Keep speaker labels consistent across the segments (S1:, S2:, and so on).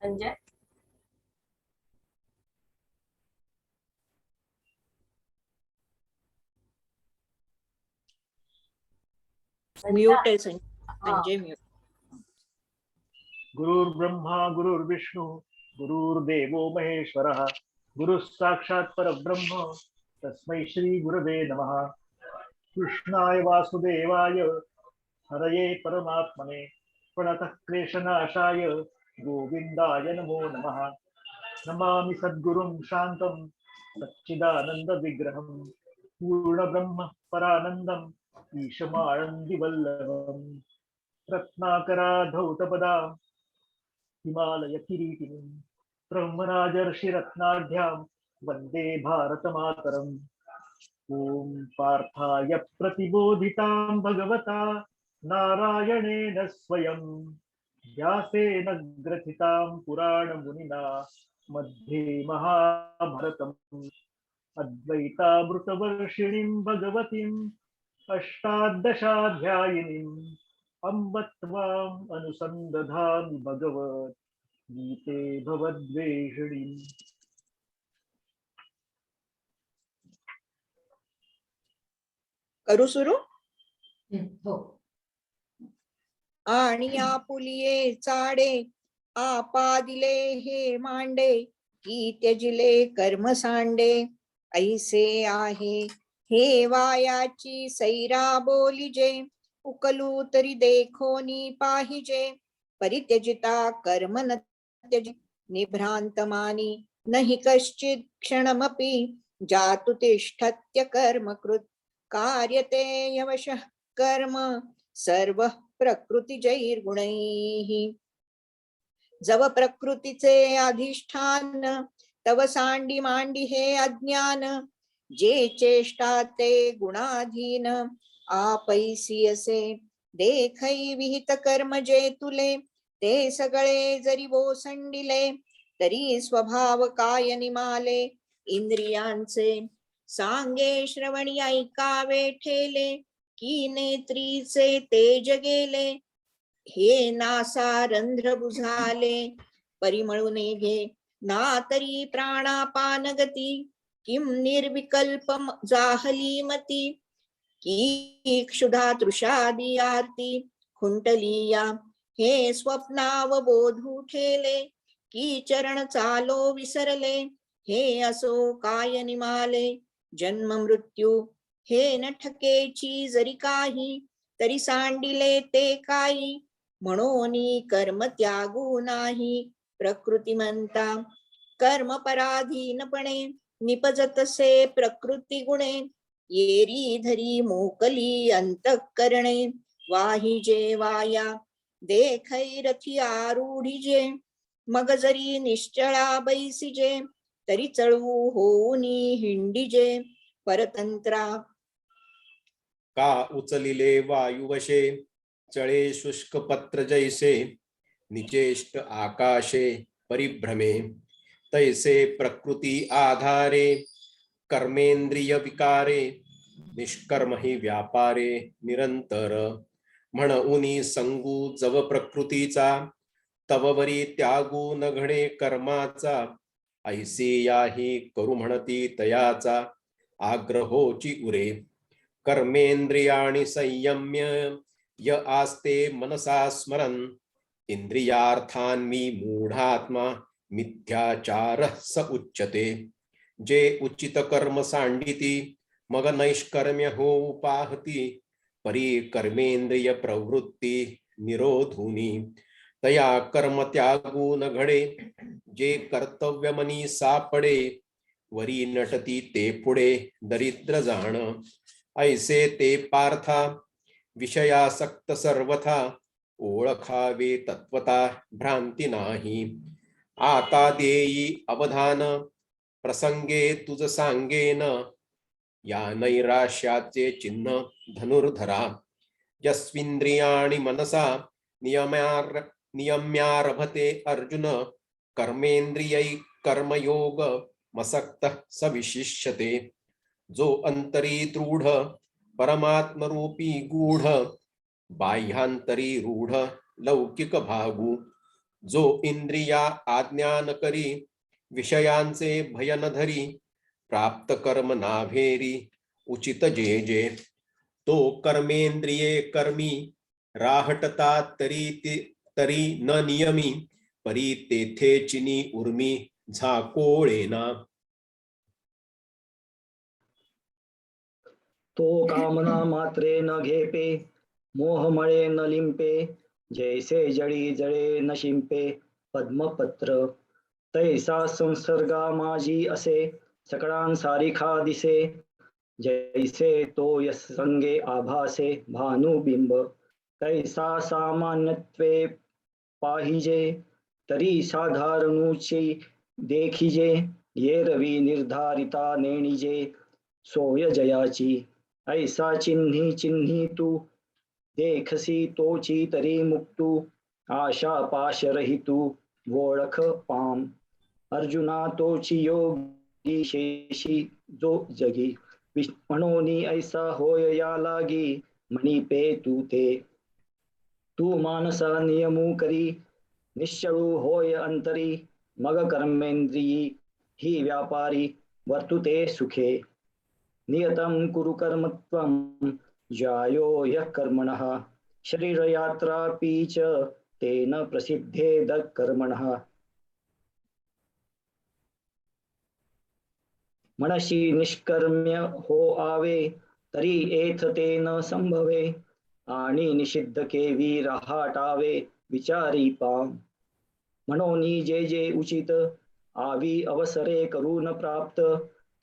S1: Sanjay
S2: mute आहे
S1: हाँ
S2: Sanjay mute.
S3: गुरुर्ब्रह्मा गुरुर्विष्णु गुरुर्देवो महेश्वरः गुरुः साक्षात् परब्रह्म तस्मै श्री गुरवे नमः. कृष्णाय वासुदेवाय हरये परमात्मने प्रणतः क्लेशनाशाय गोविन्दाय नमो नमः. नमामि सद्गुरुं शान्तं सच्चिदानन्दविग्रहं पूर्णब्रह्म परानन्दम् ईशमानन्दिवल्लभम् रत्नाकराधौतपदा हिमालयकिरीटिनीं ब्रह्मराजर्षिरत्नाढ्यां वन्दे भारतमातरम्. ॐ पार्थाय प्रतिबोधितां भगवता नारायणेन स्वयं व्यासेन ग्रथितां पुराणमुनिना मध्ये महाभारतम् अद्वैतामृतवर्षिणीं भगवतीम् अष्टादशाध्यायिनीम् अम्ब त्वाम् अनुसन्दधामि भगवद्गीते भवद्वेषिणीम्.
S2: करू सुरू.
S1: हो
S2: आणि आपुलिये चाडे आपादिले हे मांडे की त्यजिले कर्म सांडे ऐसे आहे हे वायाची सैरा बोलिजे उकलू तरी देखोनी पाहिजे परित्यजिता कर्म न त्यजी निभ्रांत मानी नहि कश्चित क्षणमपि जातु तिष्ठत्य कर्मकृत कार्यते यवशः कर्म सर्व प्रकृतिजैर्गुणैः. जव प्रकृतीचे अधिष्ठान तव सांडी मांडी हे अज्ञान जे चेष्टा ते गुणाधीन आपैसी असे देखै विहित कर्म जे तुले ते सगळे जरी ओसंडिले तरी स्वभाव काय निमाले इंद्रियांचे सांगे श्रवणी ऐकावे ठेले की नेत्रीचे तेज गेले हे नासा रंध्र बुझाले परिमळून घे ना तरी प्राणापान गती किम निर्विकल्प जाहली मती की क्षुधा तृषादी आरती खुंटलिया हे स्वप्नावबोधू ठेले की चरण चालो विसरले हे असो काय निमाले जन्म मृत्यू हे न ठकेची जरी काही तरी सांडिले ते काही म्हणोनी कर्म त्यागू नाही प्रकृती म्हणता कर्म पराधीनपणे निपजतसे प्रकृती गुणे येरी धरी मोकली अंतःकरणे वाहिजे वाया देखै रथी आरूढिजे मग जरी निश्चळा बैसिजे तरी चळवू होऊनी हिंडिजे परतंत्रा
S4: का उचलिले वायुवशे चळे शुष्क पत्र जैसे निचेष्ट आकाशे परिभ्रमे तैसे प्रकृती आधारे कर्मेंद्रिय विकारे निष्कर्म ही व्यापारे निरंतर म्हणूनी संगू जव प्रकृतीचा तववरी त्यागू न घडे कर्माचा ऐसी याही करू म्हणती तयाचा आग्रहोची उरे कर्मेंद्रियाणि संयम्य य आस्ते मनसा स्मरन् इंद्रियार्थान्मी मूढात्मा मिथ्याचार स उच्यते. जे उचित कर्म सांडिती मग नैष्कर्म्य हो पाहती परी कर्मेंद्रिय प्रवृत्ती निरोधुनी तया कर्म त्यागू न घडे जे कर्तव्यमनी सापडे वरी नटती ते पुढे दरिद्र जाण ऐसे ते पार्था विषयासक्त सर्वथा ओळखावे तत्वता भ्रांती नाही. आता देई अवधान प्रसंगे तुझ सांगेन या नैराश्याचे चिन्ह धनुर्धरा यस्विंद्रियाणि मनसा नियम्यारभते अर्जुन कर्मेंद्रियै कर्मयोग मसक्त स विशिष्यते. जो अंतरी दृढ परमात्मरूपी गूढ बाह्यांतरी रूढ लौकिक भागू जो इंद्रिया आज्ञान करी विषयांचे भयन धरी प्राप्त कर्म नाभेरी उचित जे जे तो कर्मेंद्रिये कर्मी राहटता तरी न नियमी परी तेथे चिनी उर्मी झाकोळेना.
S1: तो कामना मात्रे न घेपे मोहमळे न लिंपे जैसे जळी जळे न शिंपे पद्मपत्र तैसा संसर्गा माझी असे सकळांसारिखा दिसे जैसे तो यस्संगे आभासे भानुबिंब तैसा सामान्यत्वे पाहिजे तरी साधारणूची देखिजे येरवी निर्धारिता नेणिजे सोय जयाची ऐसा चिन्ही चिन्ही तू देखसी तोची तरी मुक्तू आशा पाश रहितू ओळख पाम अर्जुना तोची योगी शेषी जो जगी म्हणोनी ऐसा होय या लागी म्हणी पे तू ते तू मानसा नियमू करी निश्चळू होय अंतरी मग कर्मेंद्रियी ही व्यापारी वर्तुते सुखे नियतं कुरु कर्म त्वं ज्यायो ह्यः कर्मणः शरीरयात्रापि च तेन प्रसिद्धेद कर्मणः मनसी निष्कर्म्य हो आवे तरी एथ तेन संभवे आणि निषिद्ध केवी रहाटावे विचारी पाम मनोनी जे जे उचित आवी अवसरे करून प्राप्त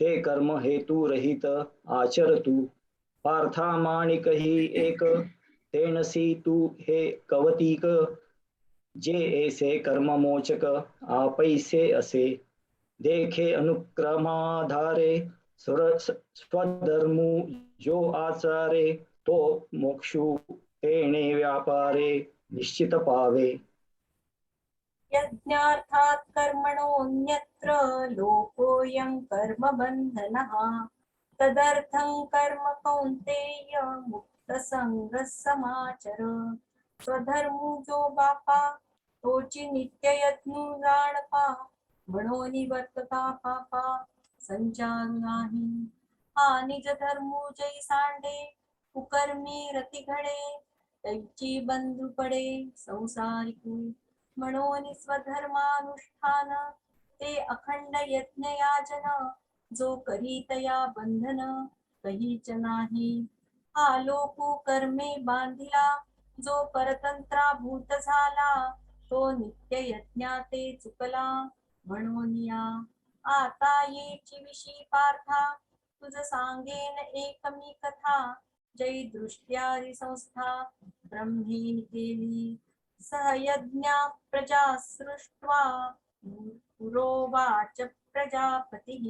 S1: ते कर्म हेतु रहित आचरतु पार्था माणिक ही एक तेणसी तू हे कवतिक जे ऐसे कर्म मोचक आपैसे असे देखे अनुक्रमाधारे स्वधर्मु जो आचारे तो मोक्षु तेणे व्यापारे निश्चित पावे
S5: यज्ञार्थात् कर्मणोऽन्यत्र लोकोऽयं कर्मबन्धनः तदर्थं कर्म कौन्तेय मुक्तसंगः समाचर स्वधर्मो जो बापा तोची नित्ययत्नु जाणपा म्हणून वर्तता पापा संचारु नाही हा निज धर्मो जै सांडे कुकर्मी रती घडे तैची बंधु पडे संसारिकू म्हणून स्वधर्मानुष्ठान ते अखंड यज्ञ याजन जो करीतया बंधन कहीच नाही हा लोकू कर्मे बांधिला जो परतंत्रा भूत झाला तो नित्य यज्ञाते चुकला म्हणून या आता येची विशी पार्था तुझ सांगेन एक मी कथा जै दृष्ट्यारी संस्था ब्रह्मीन केली सहयज्ञा प्रजा सृष्ट्वा पुरोवाच प्रजापतिः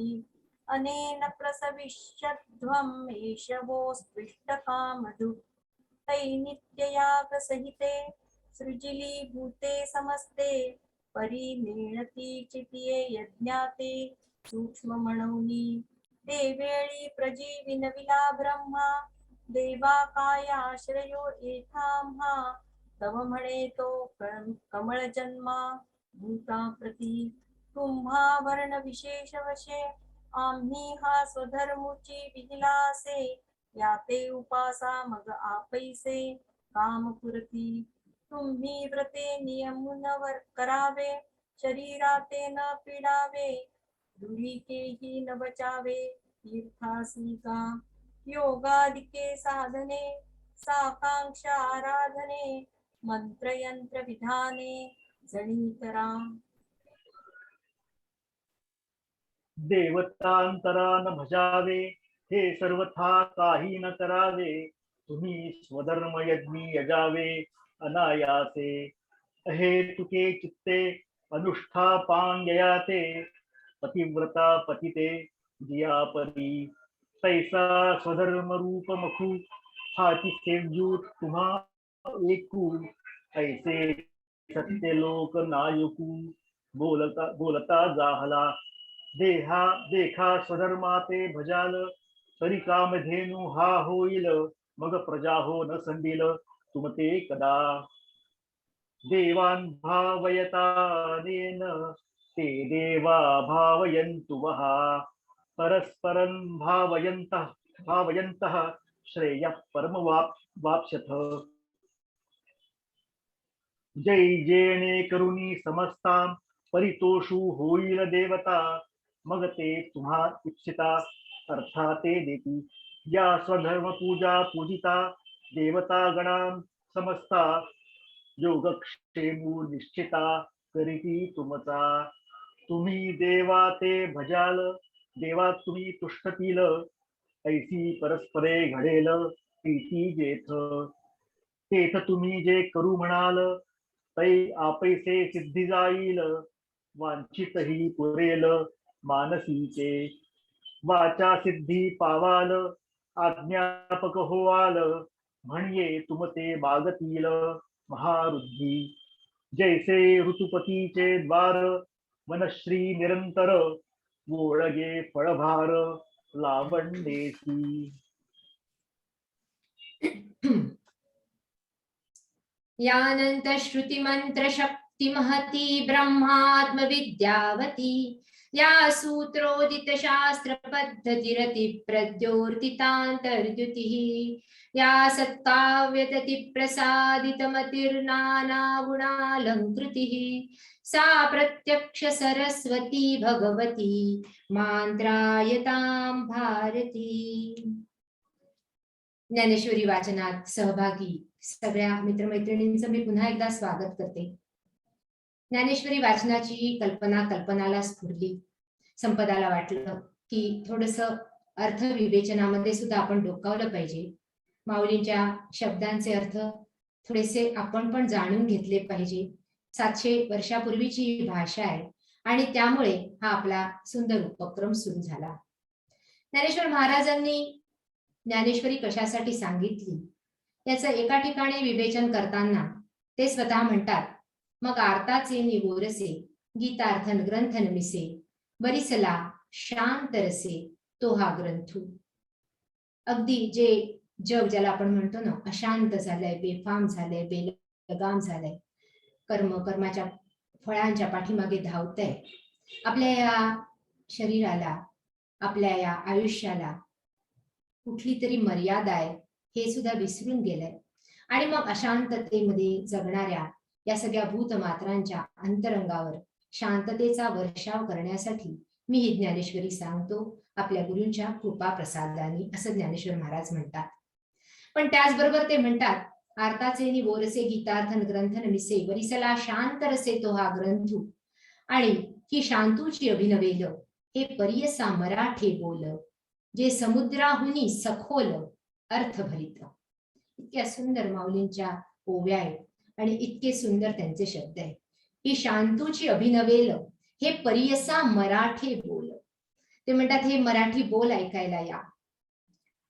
S5: अनेन प्रसविष्यध्वम् एष वो स्पृष्टकामधु तै नित्ययाग सहिते सृजिली भूते समस्ते परिमेणती चितिये यज्ञाते सूक्ष्म म्हणूनी ते वेळी प्रजीविनविला ब्रह्मा देवा काय आश्रयो एथाम्हा तव म्हणे तो कमळ जन्मा भूता प्रती तुम्हा वर्ण विशेष वशे आम्ही हा स्वधर्मुची विहिलासे याते उपासा मग आपैसे काम पुरती तुम्ही व्रते नियमुनवर करावे शरीराते न पीडावे दुरीकेही न बचावे तीर्थासी का योगादिके साधने साकांक्षा आराधने मंत्रयंत्र विधाने जणी करा
S3: देवतांतरा न भजावे हे सर्वथा काही न करावे तुम्ही स्वधर्म यज्ञी यजावे अनायासे अहेतुके चित्ते अनुष्ठापांगयाते पतिव्रता पतिते जियापरी तैसा स्वधर्म रूप मखू हाती सेव्यू तुम्हा एकू ऐसे सत्य लोक नायकू बोलता बोलता जाहला देखा स्वधर्माते भजाल तरी कामधेनु हा होईल मग प्रजा हो न संडील तुमते कदा देवान् भावयतानेन ते देवा भावयन्तु वः परस्परं भावयन्तः श्रेयः परमवाप्स्यथ जय जेणे करुणी समस्तां परितोषु होईल देवता मग ते तुम्हा इच्छिता अर्था ते देती या स्वधर्म पूजा पूजिता देवता गणां समस्ता योगक्षेमू निश्चिता करीती तुमचा तुम्ही देवा ते भजाल देवा तुम्ही तुष्टतील ऐसी परस्परे घडेल प्रीती जेथ तेथ तुम्ही जे करू म्हणाल तै आपैसे सिद्धी जाईल वांछित ही पुरेल मानसीचे वाचा सिद्धी पावाल आज्ञापक होवाल म्हणजे तुमते मागतील महारुद्धी जैसे ऋतुपतीचे द्वार वनश्री निरंतर गोळगे फळभार लावंडेसी
S6: यानंत श्रुती मंत्र शक्ती महती ब्रह्मात्म विद्यावती या सूत्रोदित शास्त्र पद्धतिरति प्रद्योर्तितांतर्द्युतिः या सत्काव्यतति प्रसादित मतिर्नाना गुणालंकृतिः सा प्रत्यक्ष सरस्वती भगवती मांत्रायतां भारती। ज्ञानेश्वरी वाचनात सहभागी सगळ्या मित्रमैत्रिणींचं मी पुन्हा एकदा स्वागत करते। ज्ञानेश्वरी वाचनाची कल्पनाला स्फुरली। संपदाला वाटलं की थोडस अर्थ विवेचनामध्ये सुद्धा आपण डोकावलं पाहिजे। माऊलींच्या शब्दांचे अर्थ थोडेसे आपण पण जाणून घेतले पाहिजे। 700 वर्षापूर्वीची ही भाषा आहे आणि त्यामुळे हा आपला सुंदर उपक्रम सुरू झाला। ज्ञानेश्वर महाराजांनी ज्ञानेश्वरी कशासाठी सांगितली याचं एका ठिकाणी विवेचन करताना ते स्वतः म्हणतात, मग आर्ताचे निवोरसे गीतार्थन ग्रंथन मिसे बरिसला शांत रसे तो हा ग्रंथू। अगदी जे जग ज्याला आपण म्हणतो ना अशांत झालंय, बेफाम झालंय, बेलगाम झालंय, कर्माच्या फळांच्या पाठीमागे धावतंय, आपल्या या शरीराला आपल्या या आयुष्याला कुठली तरी मर्यादा आहे हे सुद्धा विसरून गेलंय आणि मग अशांततेमध्ये जगणाऱ्या या सगळ्या भूतमात्रांच्या अंतरंगावर शांततेचा वर्षाव करण्यासाठी मी ही ज्ञानेश्वरी सांगतो आपल्या गुरूंच्या कृपा प्रसादानी, असं ज्ञानेश्वर महाराज म्हणतात। पण त्याचबरोबर ते म्हणतात, आर्ताचे निवोरसे गीतार्थन ग्रंथन मिसे वरिसला शांत रसे तो हा ग्रंथू, आणि ही शांतूची अभिनवेल हे परियसा मराठे बोल जे समुद्राहुनी सखोल अर्थ भरित। इतक्या सुंदर माऊलींच्या ओव्या आहेत आणि इतके सुंदर त्यांचे शब्द आहेत। ही शांतूची अभिनवेल हे परियसा मराठे बोल। ते म्हणतात हे मराठी बोल ऐकायला या।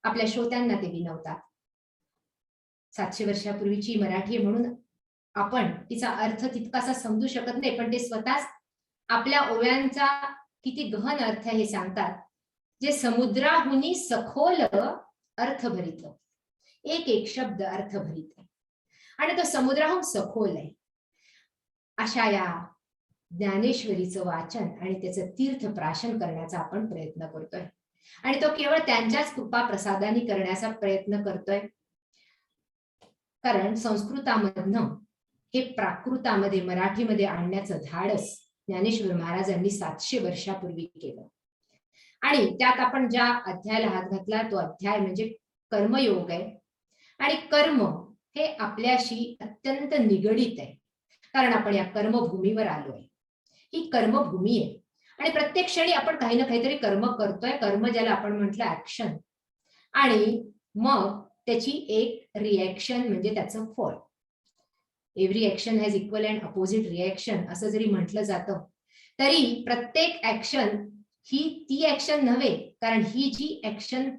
S6: आपल्या श्रोत्यांना ते विनवतात। 700 वर्षापूर्वीची मराठी म्हणून आपण तिचा अर्थ तितकासा समजू शकत नाही, पण ते स्वतःच आपल्या ओव्यांचा किती गहन अर्थ हे सांगतात। जे समुद्राहुनी सखोल अर्थ भरित, एक एक शब्द अर्थ भरित आहे आणि तो समुद्राहून सखोल आहे। अशा या ज्ञानेश्वरीचं वाचन आणि त्याचं तीर्थ प्राशन करण्याचा आपण प्रयत्न करतोय आणि तो केवळ त्यांच्याच कृपा प्रसादाने करण्याचा प्रयत्न करतोय। कारण संस्कृतामधनं हे प्राकृतामध्ये मराठीमध्ये आणण्याचं धाडस ज्ञानेश्वर महाराजांनी 700 वर्षापूर्वी केलं आणि त्यात आपण ज्या अध्यायाला हात घातला तो अध्याय म्हणजे कर्मयोग आहे। आणि कर्म हे आपल्याशी अत्यंत निगडीत आहे, कारण आपण या कर्मभूमीवर आलोय। ही कर्मभूमी आहे आणि प्रत्येक क्षणी आपण काही ना काहीतरी कर्म करतोय। कर्म ज्याला आपण म्हटलं ऍक्शन, आणि मग त्याची एक रिएक्शन म्हणजे त्याचं फळ। Every action has equal and opposite reaction असं जरी म्हटलं जातं तरी प्रत्येक ऍक्शन ही ती ऍक्शन नव्हे, कारण ही जी ऍक्शन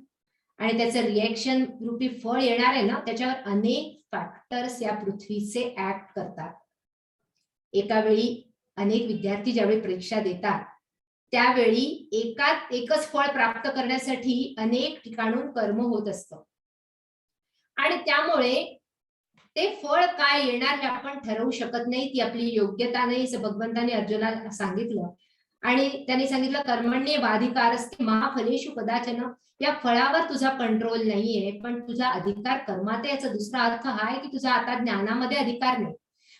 S6: आणि त्याचं रिएक्शन रूपी फळ येणार आहे ना, त्याच्यावर अनेक फॅक्टर्स या पृथ्वीचे ऍक्ट करतात। एका वेळी अनेक विद्यार्थी ज्यावेळी परीक्षा देतात त्यावेळी एकच फळ प्राप्त करण्यासाठी अनेक ठिकाणून कर्म होत असतं आणि त्यामुळे ते फळ काय येणार हे आपण ठरवू शकत नाही, ती आपली योग्यता नाही, असं भगवंताने अर्जुनाला सांगितलं. आणि त्यांनी सांगितलं कर्मण्येवाधिकारस्ते मा फलेषु कदाचन, या फळावर तुझा कंट्रोल नाहीये, पण तुझा अधिकार कर्मात आहे. याचा दुसरा अर्थ हा आहे की तुझा आता ज्ञानामध्ये अधिकार नाही.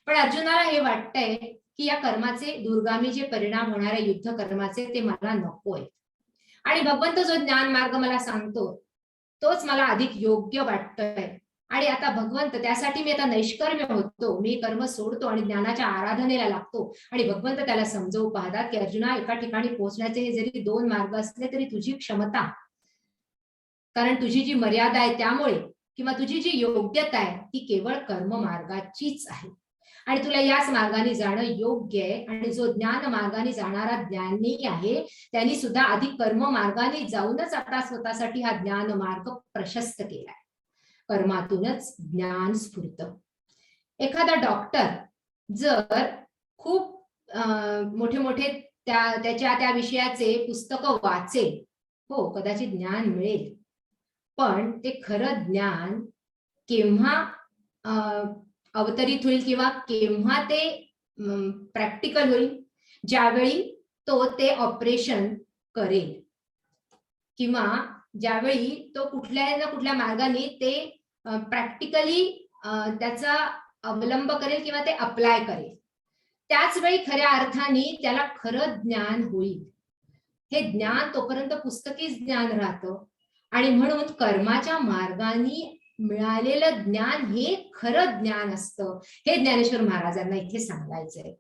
S6: पण अर्जुनाला हे वाटतंय की या कर्माचे दुर्गामी जे परिणाम होणार आहे युद्ध कर्माचे, ते मला नकोय. आणि भगवंत जो ज्ञान मार्ग मला सांगतो तोच मला अधिक योग्य वाटतोय. आणि आता भगवंत त्यासाठी मी आता नैष्कर्म्य होतो, मी कर्म सोडतो आणि ज्ञानाच्या आराधनेला लागतो. आणि भगवंत त्याला समजवू पाहतात की अर्जुना, एका ठिकाणी पोहोचण्याचे हे जरी दोन मार्ग असले तरी तुझी क्षमता, कारण तुझी जी मर्यादा आहे त्यामुळे, किंवा तुझी जी योग्यता आहे ती केवळ कर्म मार्गाचीच आहे. आणि तुला याच मार्गाने जाणं योग्य आहे. आणि जो ज्ञान मार्गाने जाणारा ज्ञानी आहे त्यांनी सुद्धा आधी कर्म मार्गाने जाऊनच आता स्वतःसाठी हा ज्ञान मार्ग प्रशस्त केलाय. कर्मातूनच ज्ञान स्फुरत. एखादा डॉक्टर जर खूप मोठे मोठे त्या विषयाचे पुस्तकं वाचेल, हो कदाचित ज्ञान मिळेल, पण ते खरं ज्ञान केव्हा अवतरित होईल किंवा केव्हा ते प्रॅक्टिकल होईल, ज्यावेळी तो ते ऑपरेशन करेल किंवा ज्यावेळी तो कुठल्या ना कुठल्या मार्गाने ते प्रॅक्टिकली त्याचा अवलंब करेल किंवा ते अप्लाय करेल, त्याच वेळी खऱ्या अर्थाने त्याला खरं ज्ञान होईल. हे ज्ञान तोपर्यंत पुस्तकी ज्ञान राहतं. आणि म्हणून कर्माच्या मार्गाने मिळालेलं ज्ञान हे खरं ज्ञान असतं. हे ज्ञानेश्वर महाराजांना इथे सांगायचंय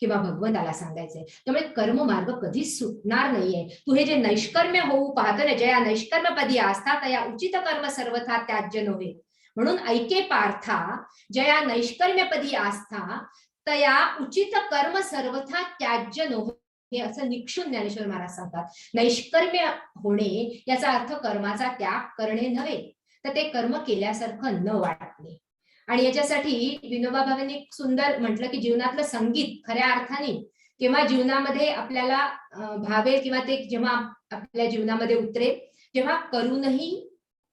S6: किंवा भगवंताला सांगायचंय. त्यामुळे कर्म मार्ग कधीच सुटणार नाहीये. तू हे जे नैष्कर्म्य होऊ पाहतो ना, जया नैष्कर्म्यपदी आस्था तया उचित कर्म सर्वथा त्याज्य नव्हे. म्हणून ऐके पार्था, जया नैष्कर्म्यपदी आस्था तया उचित कर्म सर्वथा त्याज्य नव्हे. हे असं निक्षून ज्ञानेश्वर महाराज सांगतात. नैष्कर्म्य होणे याचा अर्थ कर्माचा त्याग करणे नव्हे, तर ते कर्म केल्यासारखं न वाटणे. आणि याच्यासाठी विनोबा भावेंनी सुंदर म्हटलं की जीवनातलं संगीत खऱ्या अर्थाने केव्हा जीवनामध्ये आपल्याला भावेल किंवा ते जेव्हा आपल्या जीवनामध्ये उतरेल, जेव्हा करूनही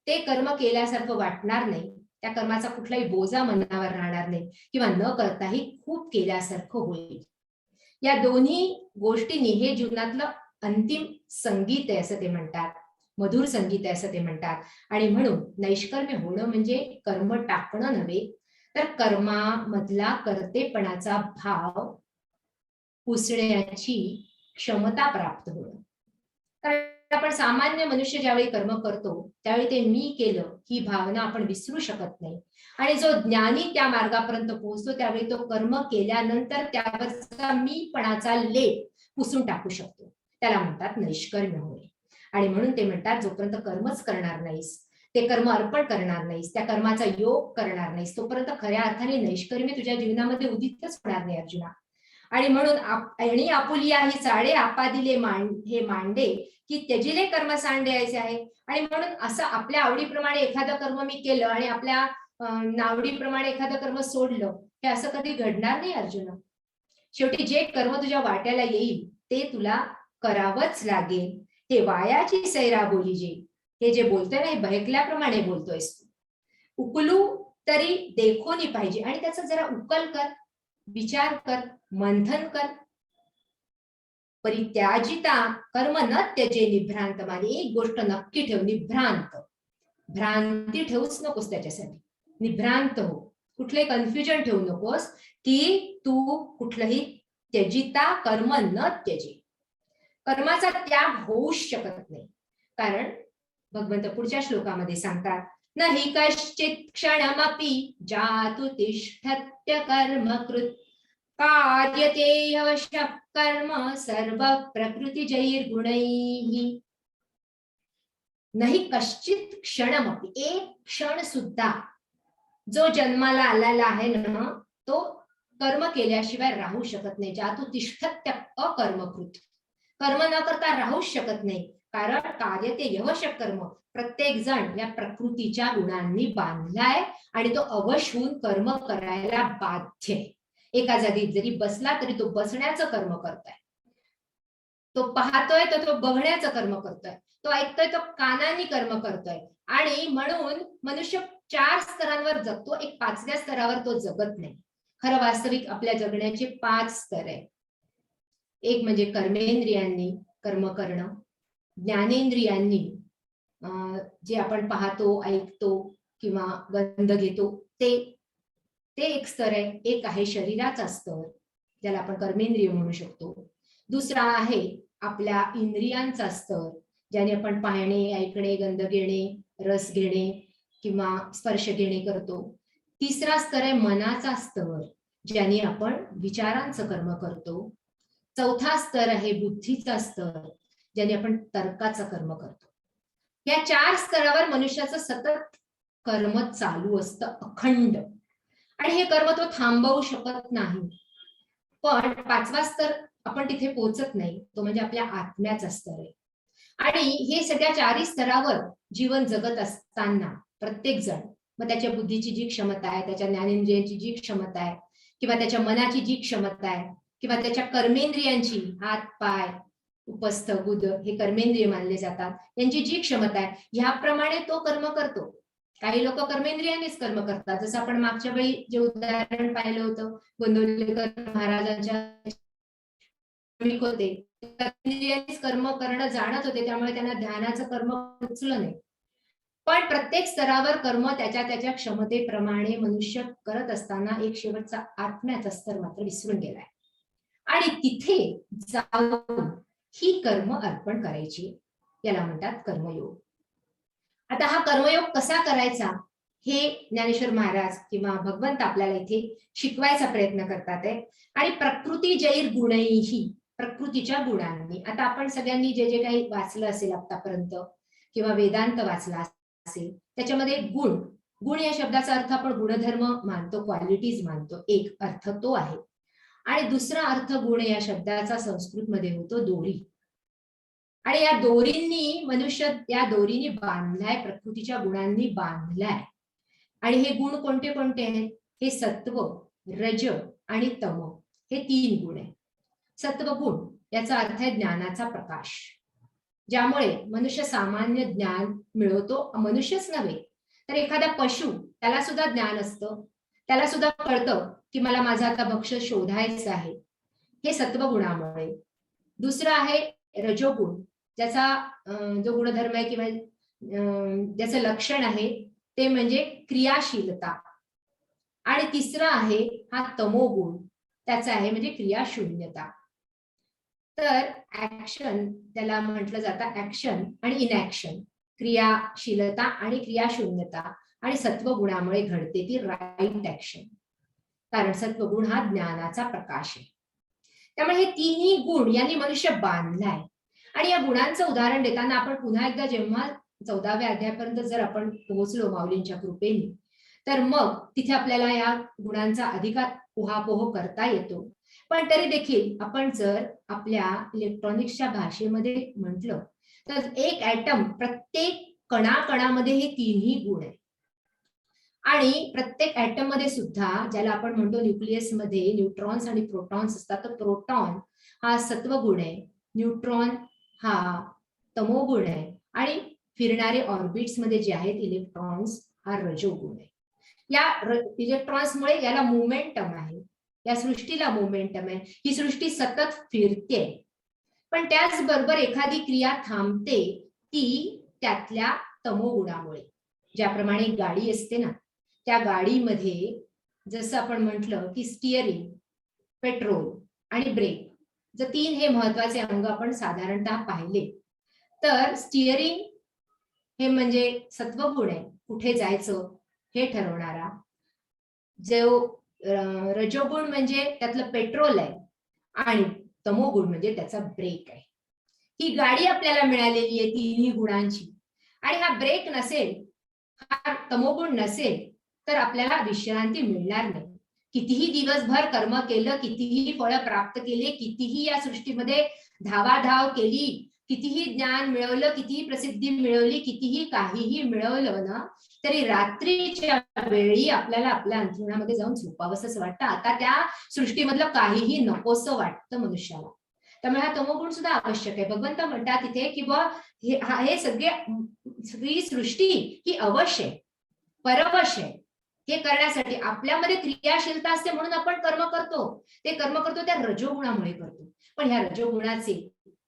S6: ते कर्म केल्यासारखं वाटणार नाही, त्या कर्माचा कुठलाही बोजा मनावर राहणार नाही किंवा न करताही खूप केल्यासारखं होईल. या दोन्ही गोष्टींनी हे जीवनातलं अंतिम संगीत आहे असं ते म्हणतात, मधुर संगीत आहे असं ते म्हणतात. आणि म्हणून नैष्कर्म्य होणं म्हणजे कर्म टाकणं नव्हे, तर कर्मामधला कर्तेपणाचा भाव पुसण्याची क्षमता प्राप्त होणं. कारण आपण सामान्य मनुष्य ज्यावेळी कर्म करतो त्यावेळी ते मी केलं ही भावना आपण विसरू शकत नाही. आणि जो ज्ञानी त्या मार्गापर्यंत पोहोचतो त्यावेळी तो कर्म केल्यानंतर त्यावरचा मीपणाचा लेप पुसून टाकू शकतो. त्याला म्हणतात नैष्कर्म्य होणे. आणि म्हणून ते म्हणतात जोपर्यंत कर्मच करणार नाहीस, ते कर्म अर्पण करणार नाहीस, त्या कर्माचा योग करणार नाहीस, तोपर्यंत खऱ्या अर्थाने नैष्कर्म्य तुझ्या जीवनामध्ये उदितच होणार नाही अर्जुना. आणि म्हणून आणि आपुलिया ही चाळे आपा दिले हे मांडे की त्यजिले कर्म सांडायचे आहे. आणि म्हणून असं आपल्या आवडीप्रमाणे एखादं कर्म मी केलं आणि आपल्या नावडीप्रमाणे एखादं कर्म सोडलं, हे असं कधी घडणार नाही अर्जुना. शेवटी जे कर्म तुझ्या वाट्याला येईल ते तुला करावंच लागेल. हे वायाची सैरा बोली जे, हे जे बोलतोय ना हे बहकल्याप्रमाणे बोलतोयस तू. उकलू तरी देखोनी पाहिजे आणि त्याचा जरा उकल कर, विचार कर, मंथन कर. परित्याजिता कर्म न त्यजे निभ्रांत. माने एक गोष्ट नक्की ठेव, निभ्रांत. भ्रांती ठेवूच नकोस त्याच्यासाठी, निभ्रांत हो. कुठले कन्फ्युजन ठेवू नकोस की तू कुठलंही त्यजिता कर्म न त्यजे. कर्माचा त्याग होऊच शकत नाही. कारण भगवंत पुढच्या श्लोकामध्ये सांगतात न हि कश्चित क्षणमपि जातु तिष्ठत्य कर्मकृत कार्यते अवश्य कर्म सर्व प्रकृतिजैर्गुणैः. नाही कश्चित क्षणमपि, एक क्षण सुद्धा जो जन्माला आलेला आहे ना तो कर्म केल्याशिवाय राहू शकत नाही. जातु तिष्ठत्य अकर्मकृत, कर्म न करता राहूच शकत नाही. कारण कार्य ते यवश कर्म, प्रत्येक जण या प्रकृतीच्या गुणांनी बांधलाय आणि तो अवश होऊन कर्म करायला बाध्य आहे. एका जागी जरी बसला तरी तो बसण्याचं कर्म करतोय, तो पाहतोय तर तो बघण्याचं कर्म करतोय, तो ऐकतोय तो कानांनी कर्म करतोय. आणि म्हणून मनुष्य 4 स्तरांवर जगतो, एक 5व्या स्तरावर तो जगत नाही. खरं वास्तविक आपल्या जगण्याचे 5 स्तर आहे. एक म्हणजे कर्मेंद्रियांनी कर्म करणं, ज्ञानेंद्रियांनी जे आपण पाहतो, ऐकतो किंवा गंध घेतो ते एक स्तर आहे. एक आहे शरीराचा स्तर, ज्याला आपण कर्मेंद्रिय म्हणू शकतो. दुसरा आहे आपल्या इंद्रियांचा स्तर, ज्याने आपण पाहणे, ऐकणे, गंध घेणे, रस घेणे किंवा स्पर्श घेणे करतो. तिसरा स्तर आहे मनाचा स्तर, ज्याने आपण विचारांचं कर्म करतो. चौथा स्तर आहे बुद्धीचा स्तर, ज्याने आपण तर्काचं कर्म करतो. या 4 स्तरावर मनुष्याचं सतत कर्म चालू असतं, अखंड. आणि हे कर्म तो थांबवू शकत नाही. पण 5वा स्तर आपण तिथे पोहोचत नाही, तो म्हणजे आपल्या आत्म्याचा स्तर आहे. आणि हे सगळ्या 4 स्तरावर जीवन जगत असताना प्रत्येक जण, मग त्याच्या बुद्धीची जी क्षमता आहे, त्याच्या ज्ञानेंद्रियांची जी क्षमता आहे, किंवा त्याच्या मनाची जी क्षमता आहे, किंवा त्याच्या कर्मेंद्रियांची, हात पाय उपस्थ गुद हे कर्मेंद्रिय मानले जातात, यांची जी क्षमता आहे ह्याप्रमाणे तो कर्म करतो. काही लोक कर्मेंद्रियांनीच कर्म करतात, जसं आपण मागच्या वेळी जे उदाहरण पाहिलं होतं गोंदवलेकर महाराजांच्या होते, कर्मेंद्रियांनीच कर्म करणं जाणत होते, त्यामुळे त्यांना ध्यानाचं कर्म उचलं नाही. पण प्रत्येक स्तरावर कर्म त्याच्या क्षमतेप्रमाणे मनुष्य करत असताना एक शेवटचा आत्म्याचा स्तर मात्र विसरून गेलाय. आणि तिथे जाऊन ही कर्म अर्पण करायची, याला म्हणतात कर्मयोग. आता हा कर्मयोग कसा करायचा हे ज्ञानेश्वर महाराज किंवा भगवंत आपल्याला इथे शिकवायचा प्रयत्न करतात आहे. आणि प्रकृती जैर गुणैही, प्रकृतीच्या गुणांनी. आता आपण सगळ्यांनी जे जे काही वाचलं असेल आतापर्यंत किंवा वेदांत वाचला असेल, त्याच्यामध्ये गुण या शब्दाचा अर्थ आपण गुणधर्म मानतो, क्वालिटीज मानतो. एक अर्थ तो आहे. आणि दुसरा अर्थ गुण या शब्दाचा संस्कृत मध्ये होतो दोरी. आणि या दोरींनी मनुष्य या दोरीने बांधलाय, प्रकृतीच्या गुणांनी बांधलाय. आणि हे गुण कोणते कोणते आहेत? हे सत्व, रज आणि तम हे 3 गुण आहेत. सत्व गुण याचा अर्थ आहे ज्ञानाचा प्रकाश, ज्यामुळे मनुष्य सामान्य ज्ञान मिळवतो. मनुष्यच नव्हे तर एखादा पशु, त्याला सुद्धा ज्ञान असतं, त्याला सुद्धा कळतं की मला माझा आता भक्ष्य शोधायचं आहे, हे सत्वगुणामुळे. दुसरं आहे रजोगुण, ज्याचा जो गुणधर्म आहे किंवा ज्याचं लक्षण आहे ते म्हणजे क्रियाशीलता. आणि तिसरा आहे हा तमोगुण, त्याचा आहे म्हणजे क्रियाशून्यता. तर ऍक्शन त्याला म्हटलं जातं, ऍक्शन आणि इनॅक्शन, क्रियाशीलता आणि क्रियाशून्यता. आणि सत्वगुणामुळे घडते ती राईट ऍक्शन, कारण सत्वगुण हा ज्ञानाचा प्रकाश आहे. त्यामुळे हे 3ही गुण यांनी मनुष्य बांधलाय. आणि या गुणांचं उदाहरण देताना आपण पुन्हा एकदा जेव्हा 14व्या अध्यायापर्यंत जर आपण पोहोचलो माऊलींच्या कृपेने, तर मग तिथे आपल्याला या गुणांचा अधिकार उहापोह करता येतो. पण तरी देखील आपण जर आपल्या इलेक्ट्रॉनिक्सच्या भाषेमध्ये म्हटलं तर एक ऍटम, प्रत्येक कणाकणामध्ये हे 3ही गुण आहे. आणि प्रत्येक ऍटम मध्ये सुद्धा, ज्याला आपण म्हणतो न्यूक्लियस मध्ये न्यूट्रॉन्स आणि प्रोटॉन्स असतात, तर प्रोटॉन हा सत्वगुण आहे, न्यूट्रॉन हा तमोगुण आहे, आणि फिरणारे ऑर्बिट्स मध्ये जे आहेत इलेक्ट्रॉन्स हा रजोगुण आहे. या इलेक्ट्रॉन्समुळे याला मोमेंटम आहे, या सृष्टीला मोमेंटम आहे. ही सृष्टी सतत फिरते. पण त्याचबरोबर एखादी क्रिया थांबते ती त्यातल्या तमोगुणामुळे. ज्याप्रमाणे गाडी असते ना, त्या गाडीमध्ये जसं आपण म्हटलं की स्टिअरिंग, पेट्रोल आणि ब्रेक, जर 3 हे महत्वाचे अंग आपण साधारणतः पाहिले, तर स्टिअरिंग हे म्हणजे सत्वगुण आहे, कुठे जायचं हे ठरवणारा. जो रजोगुण म्हणजे त्यातलं पेट्रोल आहे, आणि तमोगुण म्हणजे त्याचा ब्रेक आहे. ही गाडी आपल्याला मिळालेली आहे 3ही गुणांची. आणि हा ब्रेक नसेल, हा तमोगुण नसेल, तर आपल्याला विश्रांती मिळणार नाही. कितीही दिवसभर कर्म केलं, कितीही फळं प्राप्त केले, कितीही या सृष्टीमध्ये धावाधाव केली, कितीही ज्ञान मिळवलं, कितीही प्रसिद्धी मिळवली, कितीही काहीही मिळवलं ना, तरी रात्रीच्या वेळी आपल्याला आपल्या अंथरुणामध्ये जाऊन झोपावंसं वाटतं. आता त्या सृष्टीमधलं काहीही नकोसं वाटतं मनुष्याला. त्यामुळे हा तमोगुण सुद्धा आवश्यक आहे. भगवंत म्हणतात तिथे की बुवा हे सगळी सृष्टी ही अवश्य आहे, परवश आहे. हे करण्यासाठी आपल्यामध्ये क्रियाशीलता असते म्हणून आपण कर्म करतो. ते कर्म करतो त्या रजोगुणामुळे करतो. पण ह्या रजोगुणाचे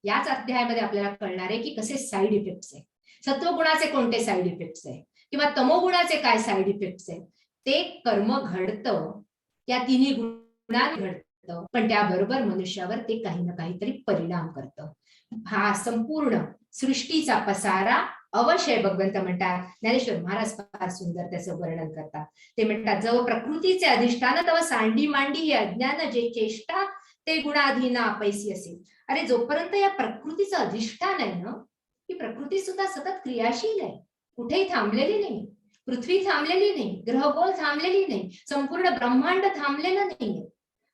S6: याच अध्यायामध्ये आपल्याला कळणार आहे की कसे साईड इफेक्ट्स आहे. सत्वगुणाचे कोणते साईड इफेक्ट्स आहे किंवा तमोगुणाचे काय साईड इफेक्ट्स आहे. ते कर्म घडतं त्या तिन्ही गुणांनी घडतं, पण त्याबरोबर मनुष्यावर ते काही ना काहीतरी परिणाम करतं. हा संपूर्ण सृष्टीचा पसारा अवश्य भगवंत म्हणतात. ज्ञानेश्वर महाराज फार सुंदर त्याचं वर्णन करतात. ते म्हणतात, जव प्रकृतीचे अधिष्ठान तव सांडी मांडी हे अज्ञान जे चेष्टा ते गुणाधीन पैसी असेल. अरे जोपर्यंत या प्रकृतीचं अधिष्ठान आहे ना, ही प्रकृती सुद्धा सतत क्रियाशील आहे, कुठेही थांबलेली नाही. पृथ्वी थांबलेली नाही, ग्रहगोल थांबलेली नाही, संपूर्ण ब्रह्मांड थांबलेलं नाहीये.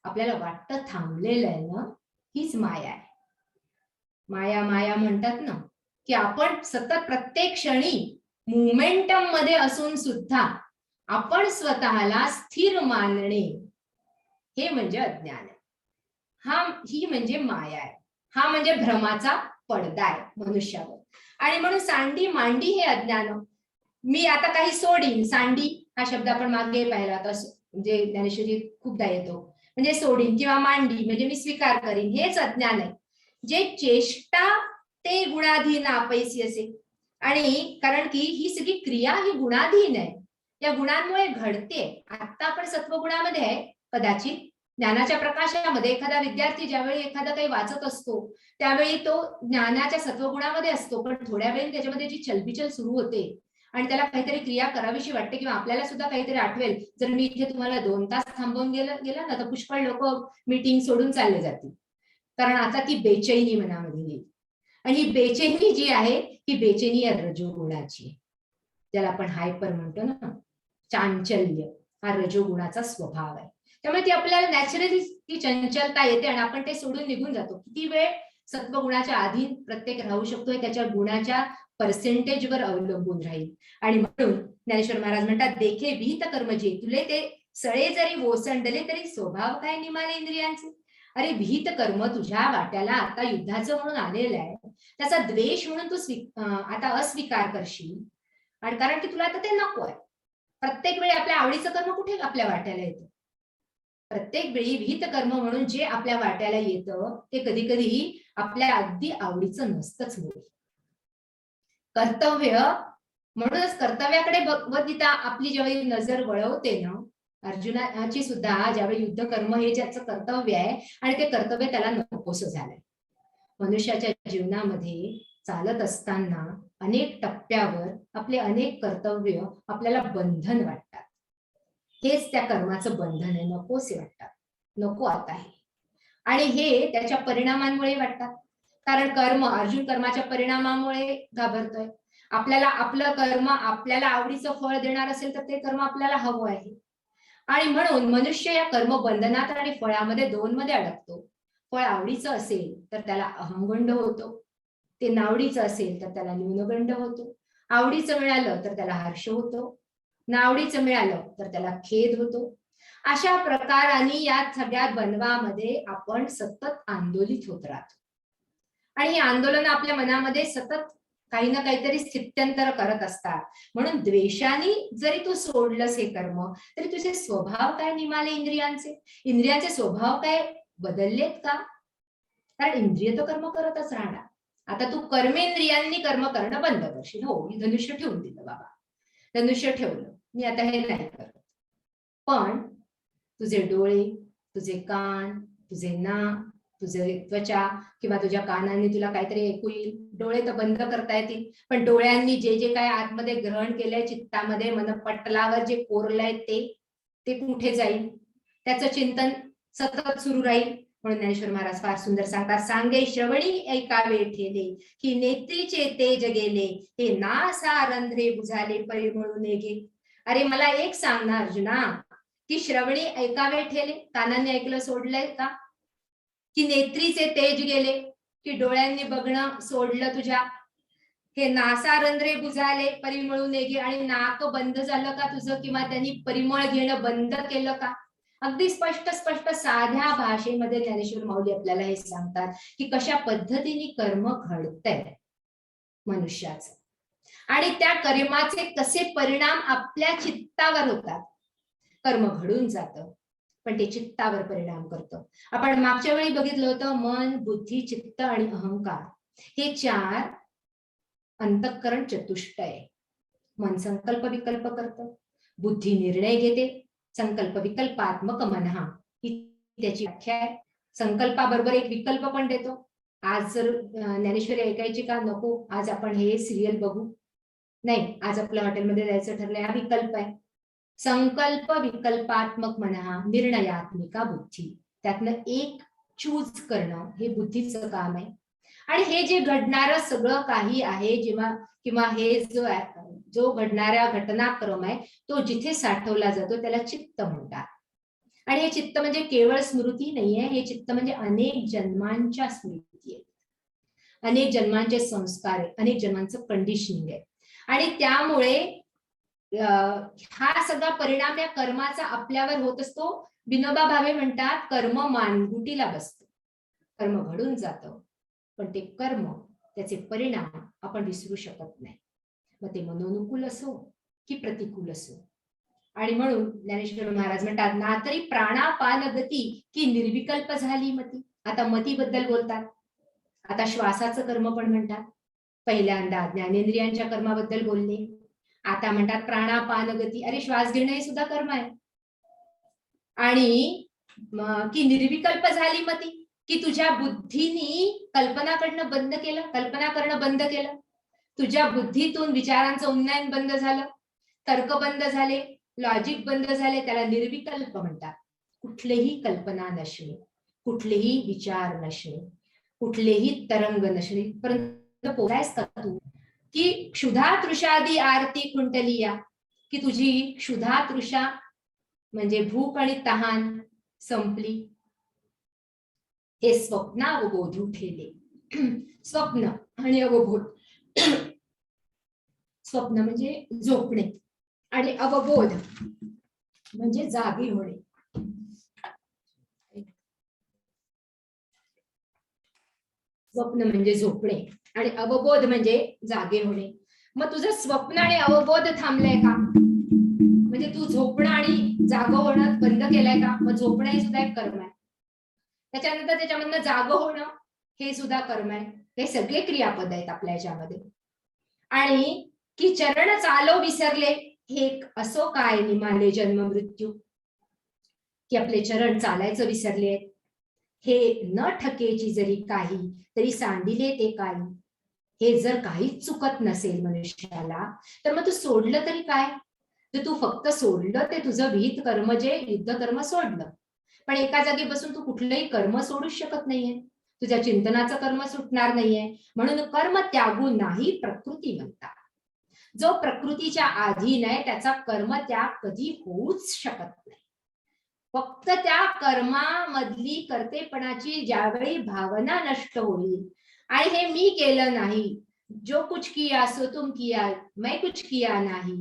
S6: आपल्याला वाटतं थांबलेलं आहे ना, हीच माया आहे. माया माया म्हणतात ना, की आपण सतत प्रत्येक क्षणी मोमेंटम मध्ये असून सुद्धा आपण स्वतःला स्थिर मानणे हे म्हणजे अज्ञान आहे. ही म्हणजे माया आहे. हा म्हणजे भ्रमाचा पडदा आहे मनुष्यावर. आणि म्हणून सांडी मांडी हे अज्ञान. मी आता काही सोडीन. सांडी हा शब्द आपण मागे पाहिला होता, म्हणजे ज्ञानेश्वरी खूपदा येतो. म्हणजे सोडीन किंवा मांडी म्हणजे मी स्वीकार करीन, हेच अज्ञान आहे. जे चेष्टा ते गुणाधीन अपैसी असेल. आणि कारण की ही सगळी क्रिया ही गुणाधीन आहे, या गुणांमुळे घडते. आता आपण सत्वगुणामध्ये आहे. कदाचित ज्ञानाच्या प्रकाशामध्ये एखादा विद्यार्थी ज्यावेळी एखादा काही वाचत असतो त्यावेळी तो ज्ञानाच्या सत्वगुणामध्ये असतो, पण थोड्या वेळी त्याच्यामध्ये जी चलबिचल सुरू होते आणि त्याला काहीतरी क्रिया करावीशी वाटते, किंवा आपल्याला सुद्धा काहीतरी आठवेल. जर मी इथे तुम्हाला 2 तास थांबवून गेला ना, तर पुष्कळ लोक मीटिंग सोडून चालले जातील, कारण आता ती बेचैनी मनामध्ये येईल. आणि ही बेचैनी जी आहे ही बेचैनी या रजोगुणाची, ज्याला आपण हायपर म्हणतो ना, चांचल्य, हा रजोगुणाचा स्वभाव आहे. त्यामुळे ती आपल्याला नॅचरली ती चंचलता येते आणि आपण ते सोडून निघून जातो. किती वेळ सत्वगुणाच्या अधीन प्रत्येक राहू शकतोय त्याच्या गुणाच्या पर्सेंटेजवर अवलंबून राहील. आणि म्हणून ज्ञानेश्वर महाराज म्हणतात, देखे विहित कर्म जे तुले ते सळे जरी ओसंडले तरी स्वभाव काय निमाले इंद्रियांचे. अरे विहित कर्म तुझ्या वाट्याला आता युद्धाचं म्हणून आलेलं आहे, त्याचा द्वेष म्हणून तू आता अस्वीकार करशील. आणि कारण की तुला आता ते नको आहे. प्रत्येक वेळी आपल्या आवडीचं कर्म कुठे आपल्या वाट्याला येतं. प्रत्येक वेळी विहित कर्म म्हणून जे आपल्या वाट्याला येतं ते कधी कधी आपल्या अगदी आवडीचं नसतंच. कर्तव्य म्हणूनच कर्तव्याकडे भगवद्गीता आपली ज्यावेळी नजर वळवते ना, अर्जुनाची सुद्धा ज्यावेळी युद्ध कर्म हे ज्याचं कर्तव्य आहे आणि ते कर्तव्य त्याला नकोसं झालंय. मनुष्याच्या जीवनामध्ये चालत असताना अनेक टप्प्यावर आपले अनेक कर्तव्य आपल्याला बंधन वाटतात. हेच त्या कर्माचं बंधन आहे, नकोसे वाटतात, नको आता हे. आणि हे त्याच्या परिणामांमुळे वाटतात. कारण कर्म, अर्जुन कर्माच्या परिणामामुळे घाबरतोय. आपल्याला आपलं कर्म आपल्याला आवडीचं फळ देणार असेल तर ते कर्म आपल्याला हवं आहे. आणि म्हणून मनुष्य या कर्म बंधनात आणि फळामध्ये 2 मध्ये अडकतो. फळ आवडीचं असेल तर त्याला अहंगंड होतो, ते नावडीचं असेल तर त्याला न्यूनगंड होतो. आवडीचं मिळालं तर त्याला हर्ष होतो, नावडीचं मिळालं तर त्याला खेद होतो. अशा प्रकाराने या सगळ्या बनवामध्ये आपण सतत आंदोलित होत राहतो. आणि ही आंदोलन आपल्या मनामध्ये सतत काही ना काहीतरी स्थित्यंतर करत असतात. म्हणून द्वेषाने जरी तू सोडलंस हे कर्म तरी तुझे स्वभाव काय निमाले इंद्रियांचे. इंद्रियांचे स्वभाव काय बदललेत का? कारण इंद्रिय तो कर्म करतच राहणार. आता तू कर्मेंद्रियांनी कर्म करणं बंद करशील. हो, मी धनुष्य ठेवून दिलं बाबा, धनुष्य ठेवलं, मी आता हे नाही करत. पण तुझे डोळे, तुझे कान, तुझे नाक, तुझे त्वचा किंवा तुझ्या कानांनी तुला काहीतरी ऐकू येईल. डोळे तर बंद करता येतील, पण डोळ्यांनी जे जे काय आतमध्ये ग्रहण केलंय, चित्तामध्ये मनपटलावर जे कोरलंय ते कुठे जाईल? त्याचं चिंतन सतत सुरू राहील. म्हणून ज्ञानेश्वर महाराज फार सुंदर सांगतात, सांगे श्रवणी ऐकावे ठेले की नेत्रीचे तेज गेले हे नासा रंध्रे बुझाले परिमळून गे. अरे मला एक सांग ना अर्जुना, की श्रवणी ऐकावे ठेले, कानांनी ऐकलं सोडलंय का? की नेत्रीचे तेज गेले, की डोळ्यांनी बघणं सोडलं तुझ्या? हे नासारंध्रे बुझाले परिमळून गे, आणि नाक बंद झालं का तुझं, किंवा त्यांनी परिमळ घेणं बंद केलं का? अगदी स्पष्ट साध्या भाषेमध्ये ज्ञानेश्वर माऊली आपल्याला हे सांगतात की कशा पद्धतीने कर्म घडतंय मनुष्याचं. आणि त्या कर्माचे कसे परिणाम आपल्या चित्तावर होतात. कर्म घडून जातं पण ते चित्तावर परिणाम करतं. आपण मागच्या वेळी बघितलं होतं मन, बुद्धी, चित्त आणि अहंकार हे 4 अंतःकरण चतुष्टय. मन संकल्प विकल्प करतं, बुद्धी निर्णय घेते, संकल्प विकल्पात्मक मनहा ही त्याची व्याख्या आहे. संकल्पाबरोबर एक विकल्प पण देतो. आज जर ज्ञानेश्वरी ऐकायची का नको, आज आपण हे सिरियल बघू, नाही आज आपल्या हॉटेलमध्ये जायचं ठरलंय, हा विकल्प आहे. संकल्प विकल्पात्मक मनहा निर्णयात्मिका बुद्धी, त्यातनं एक चूज करणं हे बुद्धीचं काम आहे. आणि हे जे घडणारं सगळं काही आहे जेव्हा किंवा हे जो घडणारा घटनाक्रम आहे तो जिथे साठवला जातो त्याला चित्त म्हणतात. आणि हे चित्त म्हणजे केवळ स्मृती नाहीये, हे चित्त म्हणजे अनेक जन्मांच्या स्मृती आहे, अनेक जन्मांचे संस्कार आहे, अनेक जन्मांचं कंडिशनिंग आहे. आणि त्यामुळे हा सगळा परिणाम या कर्माचा आपल्यावर होत असतो. विनोबा भावे म्हणतात कर्म मानगुटीला बसतं. कर्म घडून जातं पण ते कर्म त्याचे परिणाम आपण विसरू शकत नाही, मग ते मनोनुकूल असो की प्रतिकूल असो. आणि म्हणून ज्ञानेश्वर महाराज म्हणतात ना तरी प्राणापान गती की निर्विकल्प झाली मती. आता मतीबद्दल बोलतात, आता श्वासाचं कर्म पण म्हणतात. पहिल्यांदा ज्ञानेंद्रियांच्या कर्माबद्दल बोलले, आता म्हणतात प्राणापान गती, अरे श्वास घेणं हे सुद्धा कर्म आहे. आणि की निर्विकल्प झाली मती, की तुझ्या बुद्धीनी कल्पना करणं बंद केलं, तुझ्या बुद्धीतून विचारांचं उन्नयन बंद झालं, तर्क बंद झाले, लॉजिक बंद झाले, त्याला निर्विकल्प म्हणतात. कुठलेही कल्पना नसणे, कुठलेही विचार नसणे, कुठलेही तरंग नसणे. परंतु पोहायस का तू की क्षुधा तृषादी आरती कुंटलिया, की तुझी क्षुधा तृषा म्हणजे भूक आणि तहान संपली. हे स्वप्नावबोध उठेले. स्वप्न आणि अवबोध, स्वप्न म्हणजे झोपणे आणि अवबोध म्हणजे जागी होणे. स्वप्न म्हणजे झोपणे आणि अवबोध म्हणजे जागे होणे. मग तुझं स्वप्न आणि अवबोध थांबलंय का, म्हणजे तू झोपणं आणि जाग होणं बंद केलंय का. मग झोपणं हे सुद्धा एक कर्म आहे. त्याच्यानंतर त्याच्यामधनं जाग होणं हे सुद्धा कर्म आहे. हे सगळे क्रियापद आहेत आपल्या याच्यामध्ये. आणि की चरण चालो विसरले, हे असो काय निमाले जन्म मृत्यू, की आपले चरण चालायचं विसरले. हे न ठकेची जरी काही तरी सांडिले ते काही. हे जर काहीच चुकत नसेल मनुष्याला तर मग तू सोडलं तरी काय. तर तू फक्त सोडलं ते तुझं विहित कर्म जे युद्ध कर्म सोडलं, पण एका जागी बसून तू कुठलंही कर्म सोडूच शकत नाहीये. तुझ्या चिंतनाचं कर्म सुटणार नाहीये. म्हणून कर्म त्यागू नाही प्रकृती म्हणतात. जो प्रकृतीच्या अधीन आहे त्याचा कर्म त्याग कधी होऊच शकत नाही. फक्त त्या कर्मामधली कर्तेपणाची ज्यावेळी भावना नष्ट होईल आणि हे मी केलं नाही, जो कुछ किया सो तुम किया, मैं कुछ किया नाही,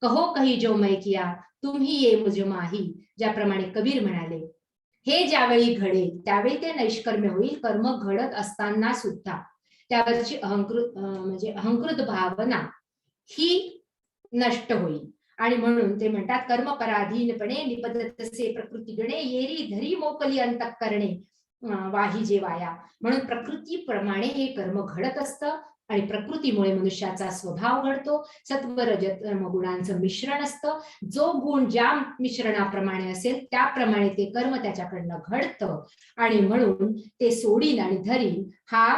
S6: कहो कही जो मैं किया तुम ही ये मुझ माही, ज्याप्रमाणे कबीर म्हणाले, हे ज्यावेळी घडेल त्यावेळी ते नैष्कर्म्य होईल. कर्म घडत असताना सुद्धा त्यावरची अहंकृत भावना ही नष्ट होईल. आणि म्हणून ते म्हणतात कर्म पराधीनपणे निपदतसे प्रकृती गणे, येरी धरी मोकली अंतःकरणे वाही जे वाया. म्हणून प्रकृतीप्रमाणे हे कर्म घडत असतं आणि प्रकृतीमुळे मनुष्याचा स्वभाव घडतो. सत्व रजत गुणांचं मिश्रण असतं. जो गुण ज्या मिश्रणाप्रमाणे असेल त्याप्रमाणे ते कर्म त्याच्याकडनं घडतं. आणि म्हणून ते सोडीन आणि धरीन हा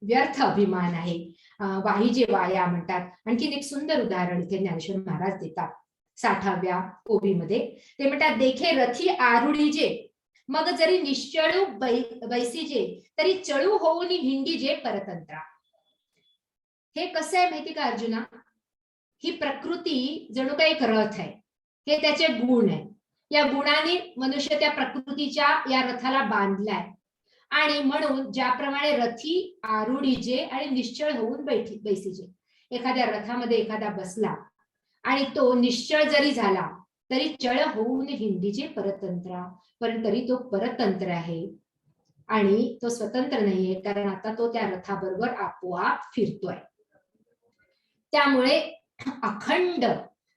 S6: व्यर्थ अभिमान आहे. वाही जे वाया म्हणतात. आणखीन एक सुंदर उदाहरण इथे ज्ञानेश्वर महाराज देतात 60व्या ओवीमध्ये. ते म्हणतात देखे रथी आरुढीजे, मग जरी निश्चळू बैसीजे, तरी चळू होऊन हिंडीजे परतंत्रा. हे कसं आहे माहिती का अर्जुना, ही प्रकृती जणू काही एक रथ आहे, हे त्याचे गुण आहे. या गुणाने मनुष्य त्या प्रकृतीच्या या रथाला बांधलाय. आणि म्हणून ज्याप्रमाणे रथी आरुढीजे आणि निश्चळ होऊन बैसीजे, एखाद्या रथामध्ये एखादा बसला आणि तो निश्चळ जरी झाला तरी चळ होऊन हिंडीजे परतंत्रा, पण तरी तो परतंत्र आहे आणि तो स्वतंत्र नाहीये, कारण आता तो त्या रथाबरोबर आपोआप फिरतोय. त्यामुळे अखंड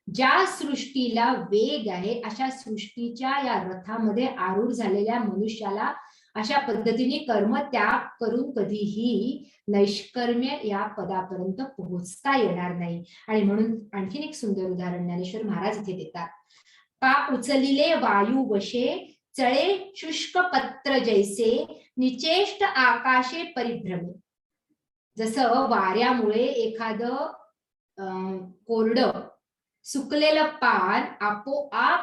S6: ज्या सृष्टीला वेग आहे अशा सृष्टीच्या या रथामध्ये आरूढ झालेल्या मनुष्याला अशा पद्धतीने कर्म त्याग करून कधीही नैष्कर्म्य या पदापर्यंत पोहोचता येणार नाही. आणि म्हणून आणखीन एक सुंदर उदाहरण ज्ञानेश्वर महाराज इथे देतात. का उचलिले वायू वशे चळे शुष्क पत्र जैसे निचेष्ट आकाशे परिभ्रमे. जसं वाऱ्यामुळे एखादं कोरडं सुकलेलं पान आपोआप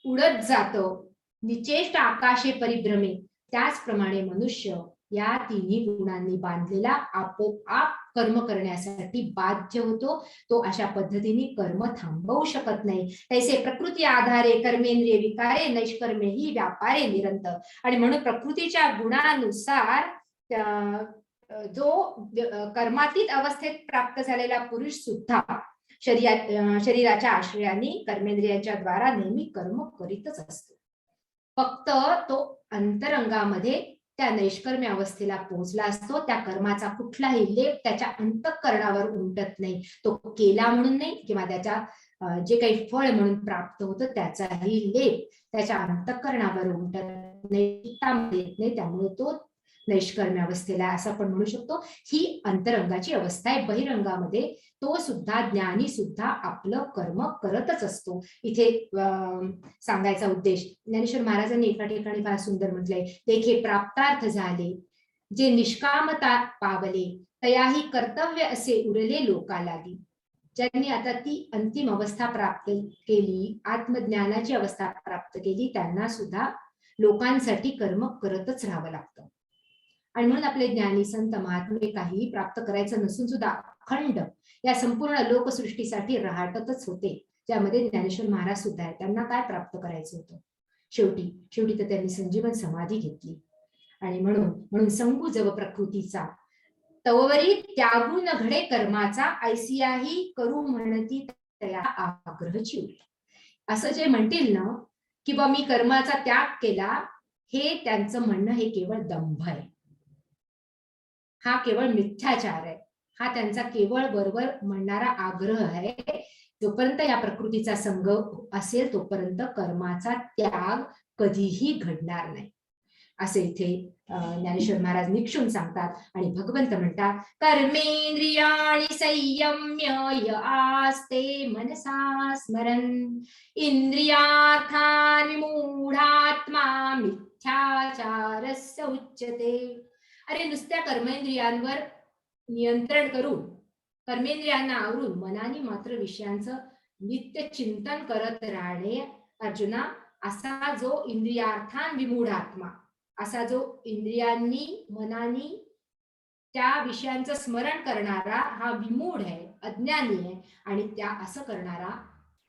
S6: उडत जातं, निचेष्ट आकाशे परिभ्रमे, त्याचप्रमाणे मनुष्य या तिन्ही गुणांनी बांधलेला आपोआप कर्म करण्यासाठी बाध्य होतो. तो अशा पद्धतीने कर्म थांबवू शकत नाही. तैसे प्रकृती आधारे कर्मेंद्रिय विकारे नैष्कर्मे ही व्यापारे निरंतर. आणि म्हणून प्रकृतीच्या गुणानुसार जो कर्मातीत अवस्थेत प्राप्त झालेला पुरुष सुद्धा शरीराच्या आश्रयाने कर्मेंद्रियांच्या द्वारा नेहमी कर्म करीतच असतो. फक्त तो अंतरंगामध्ये त्या नैष्कर्म्य अवस्थेला पोहोचला असतो. त्या कर्माचा कुठलाही लेप त्याच्या अंतःकरणावर उमटत नाही. तो केला म्हणून नाही किंवा त्याच्या जे काही फळ म्हणून प्राप्त होतं त्याचाही लेप त्याच्या अंतःकरणावर उमटत नाही. त्यामुळे तो नैष्कर्म्य अवस्थेला असं आपण म्हणू शकतो. ही अंतरंगाची अवस्था आहे. बहिरंगामध्ये तो सुद्धा ज्ञानी सुद्धा आपलं कर्म करतच असतो. इथे सांगायचा उद्देश ज्ञानेश्वर महाराजांनी एका ठिकाणी फार सुंदर म्हटलंय. देखे प्राप्तार्थ झाले जे निष्कामता पावले तयाही कर्तव्य असे उरले लोका लागी. ज्यांनी आता ती अंतिम अवस्था प्राप्त केली, आत्मज्ञानाची अवस्था प्राप्त केली, त्यांना सुद्धा लोकांसाठी कर्म करतच राहावं लागतं. आणि म्हणून आपले ज्ञानी संत महात्मे काही प्राप्त करायचं नसून सुद्धा अखंड या संपूर्ण लोकसृष्टीसाठी रहाटतच होते. ज्यामध्ये ज्ञानेश्वर महाराज सुद्धा आहे. त्यांना काय प्राप्त करायचं होतं? शेवटी तर त्यांनी संजीवन समाधी घेतली. आणि म्हणून संगू जव प्रकृतीचा तवरी त्यागून घडे कर्माचा ऐसियाही करू म्हणती तया आग्रहची. असं जे म्हणतील ना की बा मी कर्माचा त्याग केला, हे त्यांचं म्हणणं हे केवळ दंभ आहे. हा केवळ मिथ्याचार आहे. हा त्यांचा केवळ बरोबर म्हणणारा आग्रह आहे. जोपर्यंत या प्रकृतीचा संग असेल तोपर्यंत कर्माचा त्याग कधीही घडणार नाही, असे इथे ज्ञानेश्वर महाराज निक्षून सांगतात. आणि भगवंत म्हणतात कर्मेंद्रियाणि संयम्य य आस्ते मनसा स्मरन् इंद्रियार्थान् विमूढात्मा मिथ्याचारस्य उच्यते. अरे नुसत्या कर्मेंद्रियांवर नियंत्रण करून कर्मेंद्रियांना आवरून मनाने मात्र विषयांचं नित्य चिंतन करत राहणे अर्जुना, असा जो इंद्रियार्थान विमूढ आत्मा, असा जो इंद्रियांनी मनानी त्या विषयांचं स्मरण करणारा हा विमूढ आहे, अज्ञानी आहे. आणि त्या असं करणारा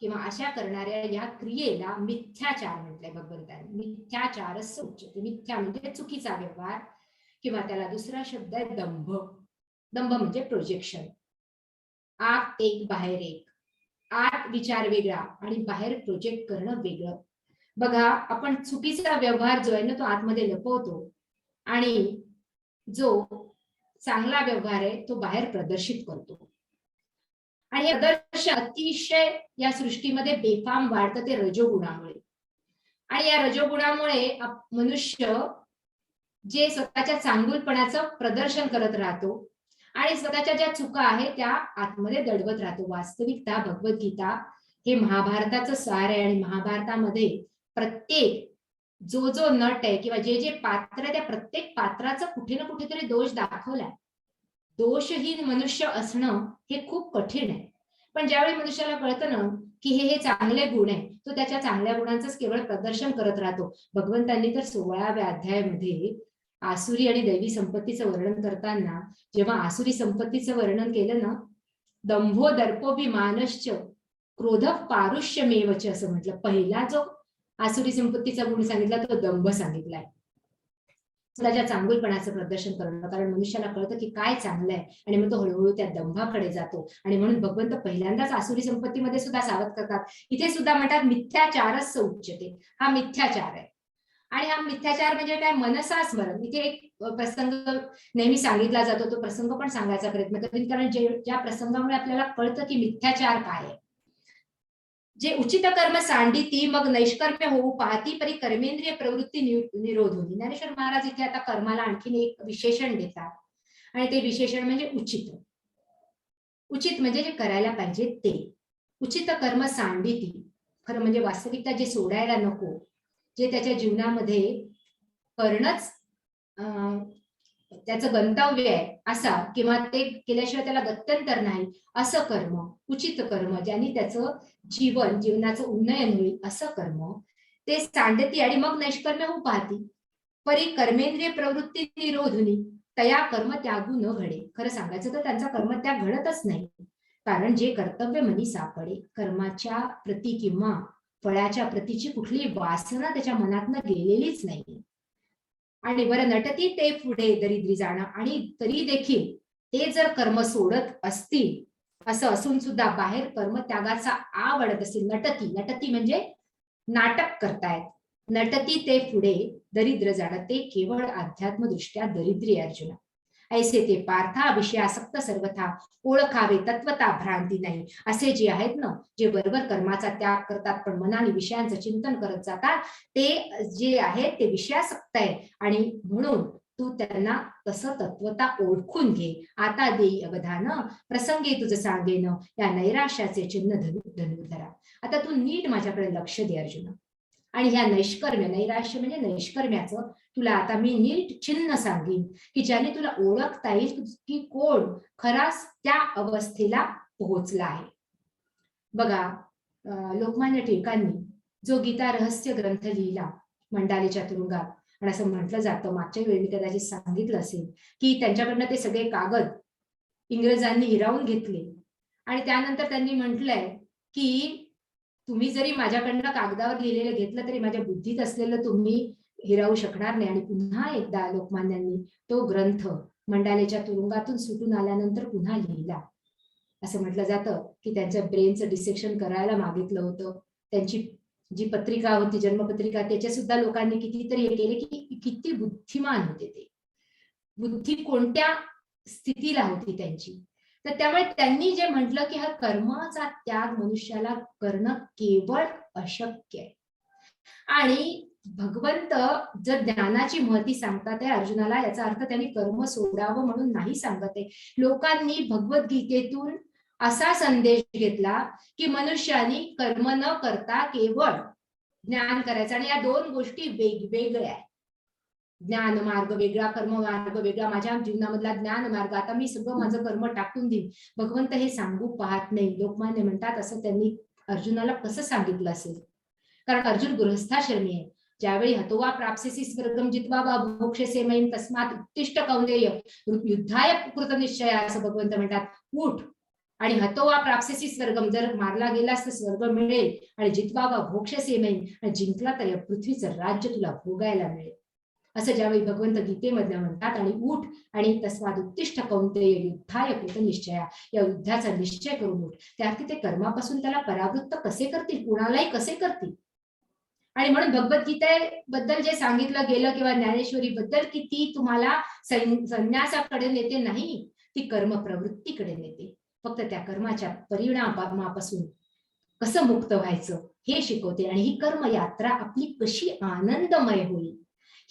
S6: किंवा अशा करणाऱ्या या क्रियेला मिथ्याचार म्हटलंय भगवंतांनी. मिथ्याचारस्य उच्यते. मिथ्या म्हणजे चुकीचा व्यवहार किंवा त्याला दुसरा शब्द आहे दंभ. दंभ म्हणजे प्रोजेक्शन. आत एक बाहेर एक, आत विचार वेगळा आणि बाहेर प्रोजेक्ट करणं वेगळं. बघा आपण चुकीचा व्यवहार जो आहे ना तो आतमध्ये लपवतो आणि जो चांगला व्यवहार आहे तो बाहेर प्रदर्शित करतो. आणि हे प्रदर्शन अतिशय या सृष्टीमध्ये बेफाम वाढतं ते रजोगुणामुळे. आणि या रजोगुणामुळे मनुष्य जे स्वतःच्या चांगुलपणाचं प्रदर्शन करत राहतो आणि स्वतःच्या ज्या चुका आहेत त्या आतमध्ये दडवत राहतो. वास्तविकता भगवद्गीता हे महाभारताचं सार आहे. आणि महाभारतामध्ये प्रत्येक जो नट आहे किंवा जे पात्र आहे त्या प्रत्येक पात्राचा कुठे ना कुठेतरी दोष दाखवलाय. दोषहीन मनुष्य असणं हे खूप कठीण आहे. पण ज्यावेळी मनुष्याला कळतं ना की हे चांगले गुण आहे, तो त्याच्या चांगल्या गुणांचंच केवळ प्रदर्शन करत राहतो. भगवंतांनी तर 16व्या अध्यायामध्ये आसुरी आणि दैवी संपत्तीचं वर्णन करताना जेव्हा आसुरी संपत्तीचं वर्णन केलं ना, दंभो दर्पोभिमानश्च क्रोध पारुष्यमेवच असं म्हटलं. पहिला जो आसुरी संपत्तीचा गुण सांगितला तो दंभ सांगितलाय, स्वतःच्या चांगुलपणाचं प्रदर्शन करणं. कारण मनुष्याला कळतं की काय चांगलं आहे आणि मग तो हळूहळू त्या दंभाकडे जातो. आणि म्हणून भगवंत पहिल्यांदाच आसुरी संपत्तीमध्ये सुद्धा सावध करतात. इथे सुद्धा म्हणतात मिथ्याचारस्य उच्यते. हा मिथ्याचार आहे. आणि हा मिथ्याचार म्हणजे काय? मनसा स्मरण. इथे एक प्रसंग नेहमी सांगितला जातो, तो प्रसंग पण सांगायचा प्रयत्न करेन, कारण ज्या प्रसंगामुळे आपल्याला कळतं की मिथ्याचार काय आहे. जे उचित कर्म सांडिती मग नैष्कर्म्य होऊ पाहती परी कर्मेंद्रिय प्रवृत्ती निरोध होती. ज्ञानेश्वर महाराज इथे आता कर्माला आणखीन एक विशेषण देतात आणि ते विशेषण म्हणजे उचित. उचित म्हणजे जे करायला पाहिजे ते. उचित कर्म सांडिती, खरं म्हणजे वास्तविकता जे सोडायला नको, जे त्याच्या जीवनामध्ये करणंच त्याचं गंतव्य आहे असा, किंवा ते केल्याशिवाय त्याला गत्यंतर नाही असं कर्म, उचित कर्म, ज्यांनी त्याचं जीवनाचं उन्नयन होईल असं कर्म ते सांडती आणि मग नैष्कर्म्य होऊ पाहती परी कर्मेंद्रिय प्रवृत्ती निरोधुनी तया कर्म त्यागू न घडे. खरं सांगायचं तर त्यांचा कर्म त्याग घडतच नाही, कारण जे कर्तव्य मनी सापडे, कर्माच्या प्रती किंवा फळाच्या प्रतीची कुठली वासना त्याच्या मनातनं गेलेलीच नाही. आणि बरं नटती ते पुढे दरिद्री जाणं, आणि तरी देखील ते जर कर्म सोडत असतील, असं असून सुद्धा बाहेर कर्म त्यागाचा आवडत असेल, नटती म्हणजे नाटक करतायत, नटती ते पुढे दरिद्र जाणं, ते केवळ अध्यात्मदृष्ट्या दरिद्री अर्जुना. ऐसे ते पार्था विषयासक्त सर्वथा ओळखावे तत्वता भ्रांती नाही. असे जे आहेत ना, जे बरोबर कर्माचा त्याग करतात पण मनाने विषयांचं चिंतन करत जातात, ते जे आहेत ते विषयासक्त आहे, आणि म्हणून तू त्यांना तसं तत्वता ओळखून घे. आता देई अवधान प्रसंगी तुझं सांगेन या नैराश्याचे चिन्ह धनुर्धरा. आता तू नीट माझ्याकडे लक्ष दे अर्जुना, आणि ह्या नैष्कर्म्य, नैराश्य म्हणजे नैष्कर्म्याचं तुला आता मी नीट चिन्ह सांगेन की ज्याने तुला ओळखता येईल की कोण खराच त्या अवस्थेला पोहोचला आहे. बघा, लोकमान्य टिळकांनी जो गीता रहस्य ग्रंथ लिहिला मंडालेच्या तुरुंगात, आणि असं म्हटलं जातं, मागच्या वेळी मी कदाचित सांगितलं असेल की त्यांच्याकडनं ते सगळे कागद इंग्रजांनी हिरावून घेतले, आणि त्यानंतर त्यांनी म्हटलंय की तुम्ही जरी माझ्याकडनं कागदावर लिहिलेलं घेतलं तरी माझ्या बुद्धीत असलेलं तुम्ही हिरावू शकणार नाही. आणि पुन्हा एकदा लोकमान्यांनी तो ग्रंथ मंडालेच्या तुरुंगातून सुटून आल्यानंतर पुन्हा लिहिला. असं म्हटलं जातं की त्यांच्या ब्रेनचं डिसेक्शन करायला मागितलं होतं. त्यांची जी पत्रिका होती, जन्मपत्रिका, त्याच्या सुद्धा लोकांनी कितीतरी हे केले की किती बुद्धिमान होते ते, बुद्धी कोणत्या स्थितीला होती त्यांची. तर त्यामुळे त्यांनी जे म्हटलं की हा कर्माचा त्याग मनुष्याला करणं केवळ अशक्य आहे, आणि भगवंत जर ज्ञानाची महती सांगतात आहे अर्जुनाला, याचा अर्थ त्यांनी कर्म सोडावं म्हणून नाही सांगत आहे. लोकांनी भगवद्गीतेतून असा संदेश घेतला की मनुष्यानी कर्म न करता केवळ ज्ञान करायचं, आणि या दोन गोष्टी वेगवेगळ्या आहेत. ज्ञान मार्ग वेगळा, कर्म मार्ग वेगळा. माझ्या जीवनामधला ज्ञान मार्ग, आता मी सगळं माझं कर्म टाकून देईन, भगवंत हे सांगू पाहत नाही. लोकमान्य म्हणतात असं त्यांनी अर्जुनाला कसं सांगितलं असेल, कारण अर्जुन गृहस्थाश्रमी आहे. ज्यावेळी हतोवा प्राप्स्यसि स्वर्गम जित्वा वा भोक्ष्यसे मयीं तस्मात् उत्तिष्ठ कौंतेय युद्धाय कृतनिश्चय, असं भगवंत म्हणतात. उठ आणि हतोवा प्राप्स्यसि स्वर्गम, जर मारला गेलास तर स्वर्ग मिळेल, आणि जित्वा वा भोक्ष्यसे मयीं, आणि जिंकला तर या पृथ्वीचं राज्य तुला भोगायला मिळेल, असं ज्यावेळी भगवंत गीतेमधल्या म्हणतात. आणि उठ आणि तस्मात् उत्तिष्ठ कौंतेय युद्धाय कृतनिश्चया, या युद्धाचा निश्चय करून उठ. त्यार्थी ते कर्मापासून त्याला परावृत्त कसे करतील, कुणालाही कसे करतील. आणि म्हणून भगवद्गीतेबद्दल जे सांगितलं गेलं किंवा ज्ञानेश्वरी बद्दल की ती तुम्हाला संन्यासाकडे नेते नाही, ती कर्म प्रवृत्तीकडे नेते. फक्त त्या कर्माच्या परिणामापासून कसं मुक्त व्हायचं हे शिकवते. आणि ही कर्मयात्रा आपली कशी आनंदमय होईल,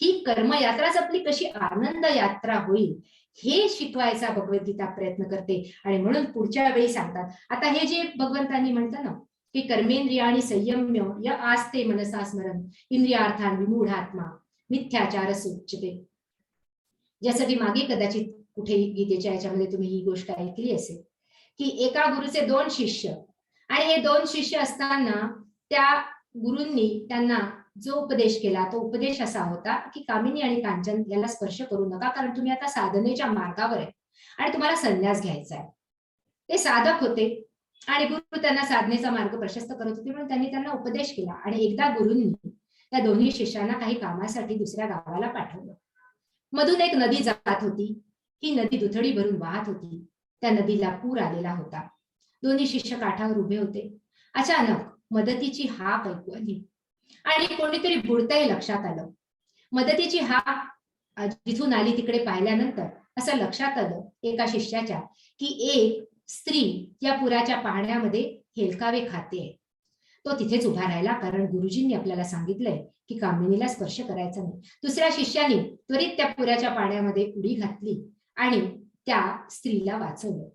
S6: ही कर्मयात्राच आपली कशी आनंद यात्रा होईल हे शिकवायचा भगवद्गीता प्रयत्न करते. आणि म्हणून पुढच्या वेळी सांगतात, आता हे जे भगवंतांनी म्हटलं ना की कर्मेंद्रियाणि संयम्य य आस्ते मनसा स्मरण इंद्रियार्थान विमूढात्मा मिथ्याचार सुच्यते, ज्यासाठी मागे कदाचित कुठे गीतेच्या याच्यामध्ये तुम्ही ही गोष्ट ऐकली असेल की एका गुरुचे 2 शिष्य, आणि हे 2 शिष्य असताना त्या गुरूंनी त्यांना जो उपदेश केला तो उपदेश असा होता की कामिनी आणि कांचन याला स्पर्श करू नका, कारण तुम्ही आता साधनेच्या मार्गावर आहे आणि तुम्हाला संन्यास घ्यायचा आहे. ते साधक होते आणि गुरु त्यांना साधनेचा मार्ग प्रशस्त करत होते, म्हणून त्यांनी त्यांना उपदेश केला. आणि एकदा गुरूंनी त्या दोन्ही शिष्यांना काही कामासाठी दुसऱ्या गावाला पाठवलं. मधून एक नदी जात होती, ही नदी दुथडी भरून वाहत होती. त्या नदीला पूर आलेला होता. दोन्ही शिष्य काठावर उभे होते. अचानक मदतीची हाक ऐकू आली आणि कोणीतरी बुडतंय लक्षात आलं. मदतीची हाक जिथून आली तिकडे पाहिल्यानंतर असं लक्षात आलं एका शिष्याच्या की एक स्त्री या पुराच्या पाण्यामध्ये हेलकावे खाते. तो तिथेच उभा राहिला, कारण गुरुजींनी आपल्याला सांगितलंय की कामिनीला स्पर्श करायचा नाही. दुसऱ्या शिष्याने त्वरित त्या पुराच्या पाण्यामध्ये उडी घातली आणि त्या स्त्रीला वाचवलं.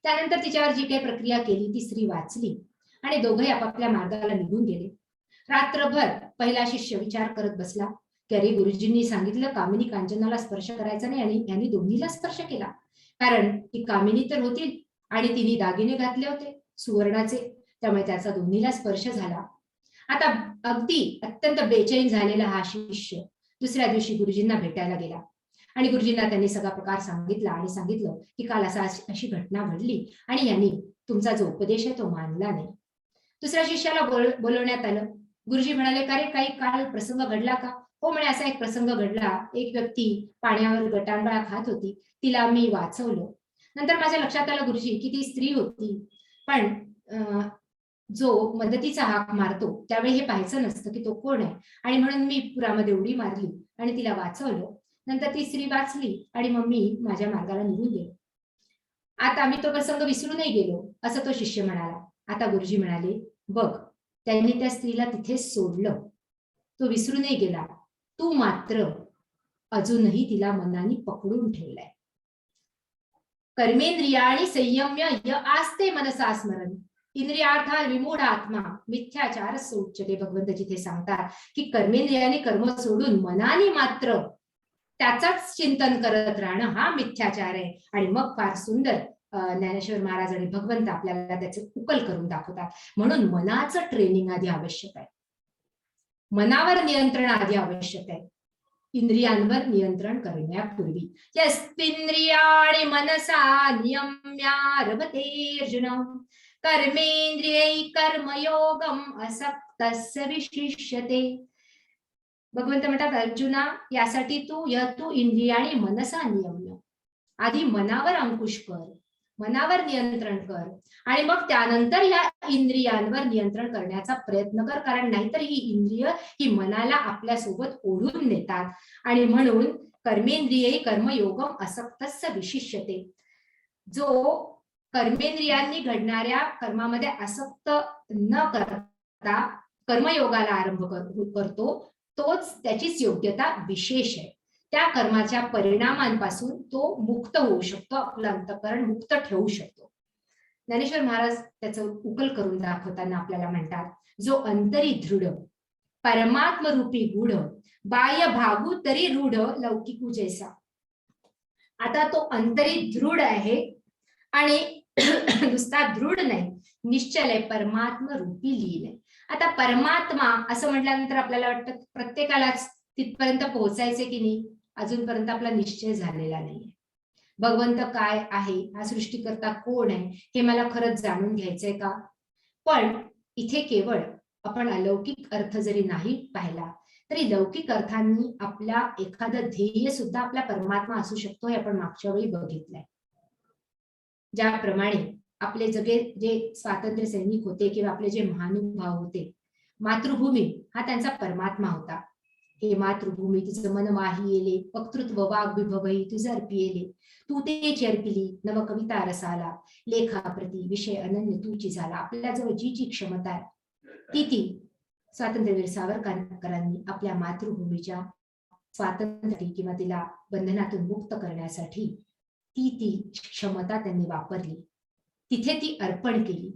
S6: त्यानंतर तिच्यावर जी काही प्रक्रिया केली ती स्त्री वाचली आणि दोघे आपापल्या मार्गाला निघून गेले. रात्रभर पहिला शिष्य विचार करत बसला की अरे, गुरुजींनी सांगितलं कामिनी कांचनाला स्पर्श करायचा नाही आणि यांनी दोन्हीला स्पर्श केला, कारण ती कामिनी तर होती आणि तिने दागिने घातले होते सुवर्णाचे, त्यामुळे त्याचा दोन्हीला स्पर्श झाला. आता अगदी अत्यंत बेचैन झालेला हा शिष्य दुसऱ्या दिवशी गुरुजींना भेटायला गेला आणि गुरुजींना त्यांनी सगळा प्रकार सांगितला आणि सांगितलं की काल अशी घटना घडली आणि यांनी तुमचा जो उपदेश आहे तो मानला नाही. दुसऱ्या शिष्याला बोलवण्यात आलं. गुरुजी म्हणाले, का रे, काही काल प्रसंग घडला का? हो म्हणे, असा एक प्रसंग घडला. एक व्यक्ती पाण्यावर गटांगळा खात होती, तिला मी वाचवलं. नंतर माझ्या लक्षात आलं गुरुजी की ती स्त्री होती, पण जो मदतीचा हाक मारतो त्यावेळी हे पाहायचं नसतं की तो कोण आहे, आणि म्हणून मी पुरामध्ये उडी मारली आणि तिला वाचवलं. नंतर ती स्त्री वाचली आणि मग मी माझ्या मार्गाला निघून गेलो. आता आम्ही तो प्रसंग विसरूनही गेलो, असं तो शिष्य म्हणाला. आता गुरुजी म्हणाले, बघ, त्यांनी त्या स्त्रीला तिथेच सोडलं, तो विसरूनही गेला, तू मात्र अजूनही तिला मनाने पकडून ठेवलाय. कर्मेंद्रियाणी संयम्य य आस्ते मनसा स्मरण इंद्रियार्था विमूढ आत्मा मिथ्याचार उच्यते. भगवंत जिथे सांगतात की कर्मेंद्रियाने कर्म सोडून मनाने मात्र त्याचाच चिंतन करत राहणं हा मिथ्याचार आहे. आणि मग फार सुंदर ज्ञानेश्वर महाराज आणि भगवंत आपल्याला त्याचे उकल करून दाखवतात. म्हणून मनाचं ट्रेनिंग आधी आवश्यक आहे, मनावर नियंत्रण आधी आवश्यक आहे, इंद्रियांवर नियंत्रण करण्यापूर्वी. यस्त्विंद्रियाणि मनसा नियम्यारभतेर्जुन कर्मेंद्रियै कर्मयोगम असक्तस्य विशिष्यते. भगवंत म्हणतात, अर्जुना, यासाठी तू इंद्रियाणी मनसा नियम्य, आधी मनावर अंकुश कर, मनावर नियंत्रण कर, आणि मग त्यानंतर या इंद्रियांवर नियंत्रण करण्याचा प्रयत्न कर, कारण नाहीतर ही इंद्रिय ही मनाला आपल्यासोबत ओढून नेतात. आणि म्हणून कर्मेंद्रिये कर्मयोगम असक्तस्य विशिष्यते. जो कर्मेंद्रियांनी घडणाऱ्या कर्मामध्ये आसक्त न करता कर्मयोगाला आरंभ करतो, तोच त्याचीच योग्यता विशेष आहे. त्या कर्माच्या परिणामांपासून तो मुक्त होऊ शकतो, आपलं अंतःकरण मुक्त ठेवू शकतो. ज्ञानेश्वर महाराज त्याचं उकल करून दाखवताना आपल्याला म्हणतात, जो अंतरी दृढ परमात्मरूपी गूढ बाह्य भागू तरी रूढ लौकिकू जैसा. आता तो अंतरी दृढ आहे आणि नुसता दृढ नाही, निश्चल आहे, परमात्म रूपी लीन आहे. आता परमात्मा असं म्हटल्यानंतर आपल्याला वाटतं प्रत्येकालाच तिथपर्यंत पोहोचायचे की नाही, अजूनपर्यंत आपला निश्चय झालेला नाहीये. भगवंत काय आहे, हा सृष्टीकर्ता कोण आहे, हे मला खरंच जाणून घ्यायचंय का? पण इथे केवळ आपण अलौकिक अर्थ जरी नाही पाहिला तरी लौकिक अर्थांनी आपल्या एखादं ध्येय सुद्धा आपला परमात्मा असू शकतो, हे आपण मागच्या वेळी बघितलंय. ज्याप्रमाणे आपले जे स्वातंत्र्य सैनिक होते किंवा आपले जे महानुभाव होते, मातृभूमी हा त्यांचा परमात्मा होता. हे मातृभूमी तुझं मन माही येले, वक्तृत्व वाघ विभवही तुझं अर्पियेले, तू तेच अर्पिली नव कविता रसाला, लेखाप्रती विषय अनन्य तूची झाला. आपल्याजवळ जी जी क्षमता आहे ती स्वातंत्र्यवीर सावरकरांनी आपल्या मातृभूमीच्या स्वातंत्र्यासाठी किंवा तिला बंधनातून मुक्त करण्यासाठी ती क्षमता त्यांनी वापरली, तिथे ती अर्पण केली.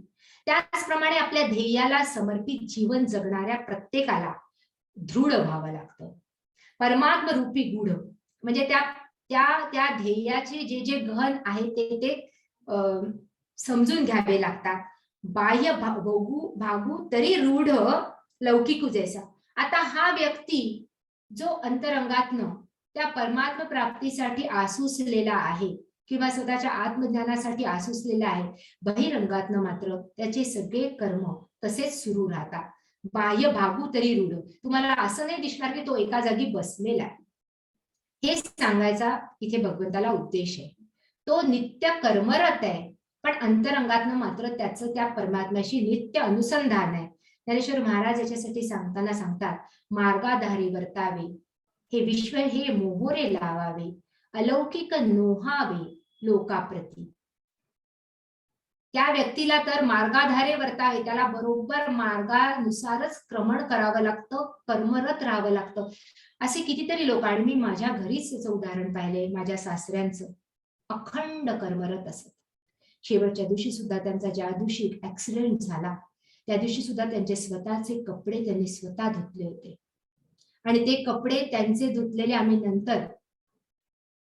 S6: त्याचप्रमाणे आपल्या ध्येयाला समर्पित जीवन जगणाऱ्या प्रत्येकाला दृढ व्हावं लागतं. परमात्म रूपी गूढ म्हणजे त्या ध्येयाचे जे गहन आहे ते समजून घ्यावे लागतात. बाह्य भागू तरी रूढ लौकिकू जैसा. आता हा व्यक्ती जो अंतरंगातनं त्या परमात्म प्राप्तीसाठी आसुसलेला आहे किंवा स्वतःच्या आत्मज्ञानासाठी आसुसलेला आहे, बहिरंगातनं मात्र त्याचे सगळे कर्म तसेच सुरू राहतात. बाह्य भागू तरी रूढ. तुम्हाला असं नाही दिसणार की तो एका जागी बसलेला आहे. हे सांगायचा इथे भगवंताला उद्देश आहे. तो नित्य कर्मरत आहे, पण अंतरंगातनं मात्र त्याचं त्या परमात्म्याशी नित्य अनुसंधान आहे. ज्ञानेश्वर महाराज याच्यासाठी सांगताना सांगतात, मार्गाधारी वर्तावे हे विश्व हे मोहोरे लावावे, अलौकिक नोहावे लोकाप्रती. त्या व्यक्तीला तर मार्गाधारे वर्तावे, त्याला बरोबर मार्गानुसारच क्रमण करावं लागतं, कर्मरत राहावं लागतं. असे कितीतरी लोक, आणि मी माझ्या घरीच याचं उदाहरण पाहिलंय, माझ्या सासऱ्यांचं अखंड कर्मरत असत. शेवटच्या दिवशी सुद्धा त्यांचा ज्या दिवशी ऍक्सिडेंट झाला त्या दिवशी सुद्धा त्यांचे स्वतःचे कपडे त्यांनी स्वतः धुतले होते, आणि ते कपडे त्यांचे धुतलेले आम्ही नंतर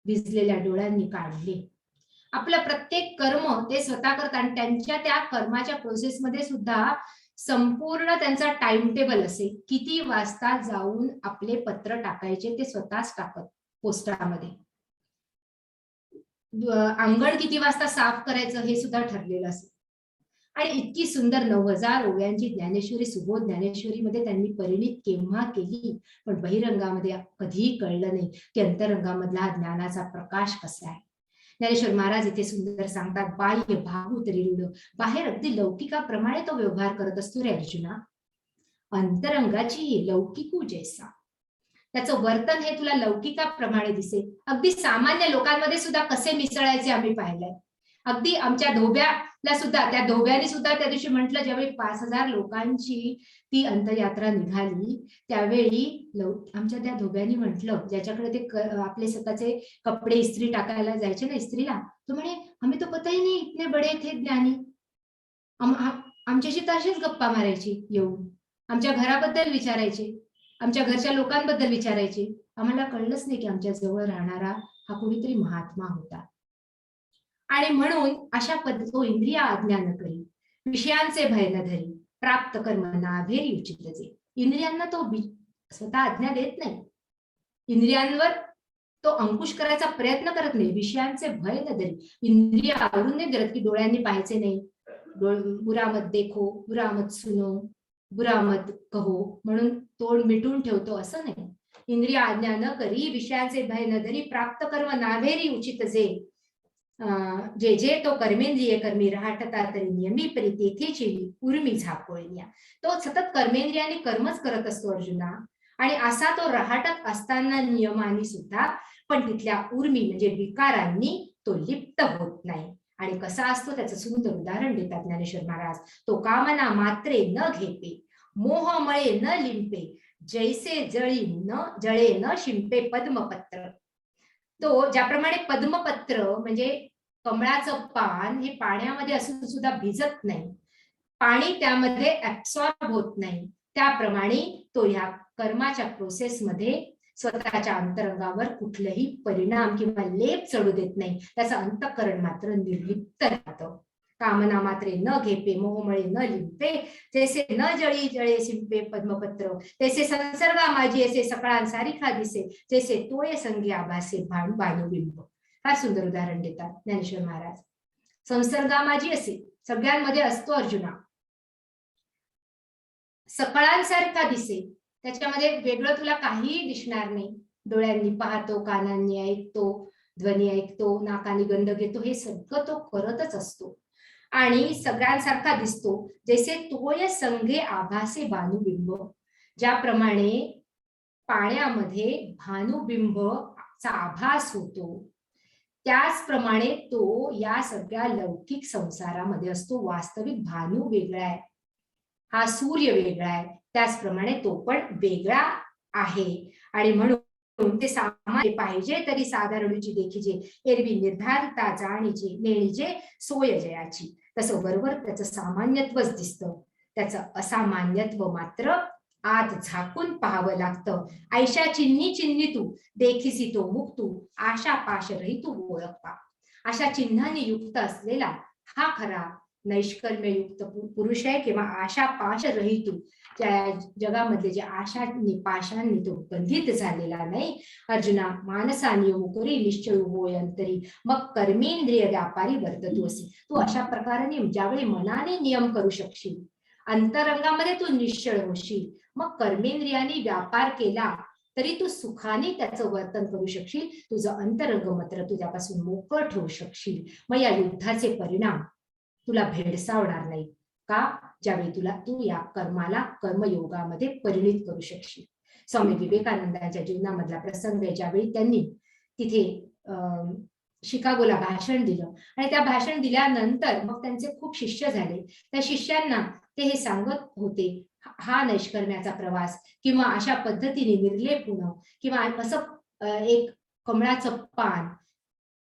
S6: भिजलेल्या डोळ्यांनी काढले. आपलं प्रत्येक कर्म ते स्वतः करतात, आणि त्यांच्या त्या कर्माच्या प्रोसेसमध्ये सुद्धा संपूर्ण त्यांचा टाइम टेबल असे, किती वाजता जाऊन आपले पत्र टाकायचे ते स्वतःच टाकत पोस्टामध्ये, अंगण किती वाजता साफ करायचं हे सुद्धा ठरलेलं असेल. आणि इतकी सुंदर 9000 ओव्यांची ज्ञानेश्वरी, सुबोध ज्ञानेश्वरी मध्ये त्यांनी परिणित केव्हा केली, पण बहिरंगामध्ये कधीही कळलं नाही की अंतरंगामधला हा ज्ञानाचा प्रकाश कसा आहे. ज्ञानेश्वर महाराज इथे सुंदर सांगतात, बाह्य भावू तरी रूढ, बाहेर अगदी लौकिकाप्रमाणे तो व्यवहार करत असतो रे अर्जुना, अंतरंगाची लौकिकू जैसा. त्याचं वर्तन हे तुला लौकिकाप्रमाणे दिसेल. अगदी सामान्य लोकांमध्ये सुद्धा कसे मिसळायचे आम्ही पाहिलंय. अगदी आमच्या धोब्याला सुद्धा, त्या धोब्याने सुद्धा त्या दिवशी म्हटलं, ज्यावेळी 5000 लोकांची ती अंतयात्रा निघाली त्यावेळी आमच्या त्या धोब्याने म्हटलं, ज्याच्याकडे ते आपले स्वतःचे कपडे इस्त्री टाकायला जायचे ना इस्त्रीला, तो म्हणे आम्ही तो पता ही नाही इतने बडे थे ज्ञानी. आमच्याशी तशीच गप्पा मारायची, येऊन आमच्या घराबद्दल विचारायचे, आमच्या घरच्या लोकांबद्दल विचारायचे. आम्हाला कळलंच नाही की आमच्या जवळ राहणारा हा कोणीतरी महात्मा होता. आणि म्हणून अशा पद्धती तो इंद्रिया आज्ञा न करी, विषयांचे भय न धरी, प्राप्त कर्म नाभेरी उचित जे. इंद्रियांना तो स्वतः आज्ञा देत नाही, इंद्रियांवर तो अंकुश करायचा प्रयत्न करत नाही. विषयांचे भय न धरी, इंद्रिय आवरून नाही करत की डोळ्यांनी पाहायचे नाही, बुरा मत देखो, बुरा मत सुनो, बुरा मत कहो म्हणून तोड मिटून ठेवतो, असं नाही. इंद्रिय आज्ञा न करी, विषयांचे भय न धरी, प्राप्त कर्म नाभेरी उचित जे. जे जे तो कर्मेंद्रिय कर्मी राहटता तरी नियमी परी तेथेची उर्मी झापोळण्या. तो सतत कर्मेंद्रियाने कर्मच करत असतो अर्जुना, आणि असा तो राहटत असताना नियमाने सुद्धा, पण तिथल्या उर्मी म्हणजे विकारांनी तो लिप्त होत नाही. आणि कसा असतो त्याचं सुंदर उदाहरण देतात ज्ञानेश्वर महाराज. तो कामना मात्रे न घेपे, मोहमळे न लिंपे, जैसे जळे न शिंपे पद्मपत्र. तो ज्याप्रमाणे पद्मपत्र म्हणजे कमळाचं पान हे पाण्यामध्ये असून सुद्धा भिजत नाही, पाणी त्यामध्ये ऍब्सॉर्ब होत नाही, त्याप्रमाणे तो ह्या कर्माच्या प्रोसेसमध्ये स्वतःच्या अंतरंगावर कुठलाही परिणाम किंवा लेप चढू देत नाही. त्याचं अंतःकरण मात्र निर्लिप्त राहतं. कामना मात्रे न घेपे, मोहमळे न लिंपे, जैसे न जळे शिंपे पद्मपत्र, तैसे संसर्गा माझी असे सकाळांसारिखा दिसे, जैसे तोय संगी आभासे भानुबिंब. फार सुंदर उदाहरण देतात ज्ञानेश्वर महाराज. संसर्गा माझी असे सगळ्यांमध्ये असतो अर्जुना, सकाळांसारखा दिसे, त्याच्यामध्ये वेगळं तुला काहीही दिसणार नाही. डोळ्यांनी पाहतो, कानांनी ऐकतो, ध्वनी ऐकतो, नाकाने गंध घेतो, हे सगळं तो करतच असतो आणि सगळ्यांसारखा दिसतो. जैसे तोय संघे आभासे भानुबिंब, ज्याप्रमाणे पाण्यामध्ये भानुबिंबचा आभास होतो त्याचप्रमाणे तो या सगळ्या लौकिक संसारामध्ये असतो. वास्तविक भानू वेगळा आहे, हा सूर्य वेगळा आहे, त्याचप्रमाणे तो पण वेगळा आहे. आणि म्हणून ते सामान्य पाहिजे तरी साधारणची देखीजे, एरवी निर्धारिता जाणीचे नेणीजे सोय जयाची. तसं बरोबर त्याचं सामान्यत्वच दिसतं, त्याचं असामान्यत्व मात्र आत झाकून पाहावं लागतं. ऐशा चिन्ही चिन्ही तू देखीसी तो मुक्तू, आशा पाश रहितू ओळखता. अशा चिन्हांनी युक्त असलेला हा खरा नैष्कर्म्ययुक्त पुरुष आहे, किंवा आशा पाश रहितू, त्या जगामधले जे आशांनी पाशांनी तो बंधित झालेला नाही. अर्जुना मानसानी मुकरी निश्चय होय अंतरी, मग कर्मेंद्रिय व्यापारी वर्ततू असे. तू अशा प्रकारे ज्यावेळी मनाने नियम करू शकशील, अंतरंगामध्ये तू निश्चळ होशील, मग कर्मेंद्रियांनी व्यापार केला तरी तू सुखाने त्याचं वर्तन करू शकशील. तुझं अंतरंग मात्र तुझ्यापासून मोकळं ठेवू शकशील. मग या युद्धाचे परिणाम तुला भेडसावणार नाही का, ज्यावेळी तू या कर्माला कर्मयोगामध्ये परिणित करू शकशील. स्वामी विवेकानंदांच्या जीवनामधला प्रसंग आहे, ज्यावेळी त्यांनी तिथे शिकागोला भाषण दिलं आणि त्या भाषण दिल्यानंतर मग त्यांचे खूप शिष्य झाले. त्या शिष्यांना ते हे सांगत होते, हा नैष्कर्म्याचा प्रवास किंवा अशा पद्धतीने निर्लेप होणं किंवा असं एक कमळाचं पान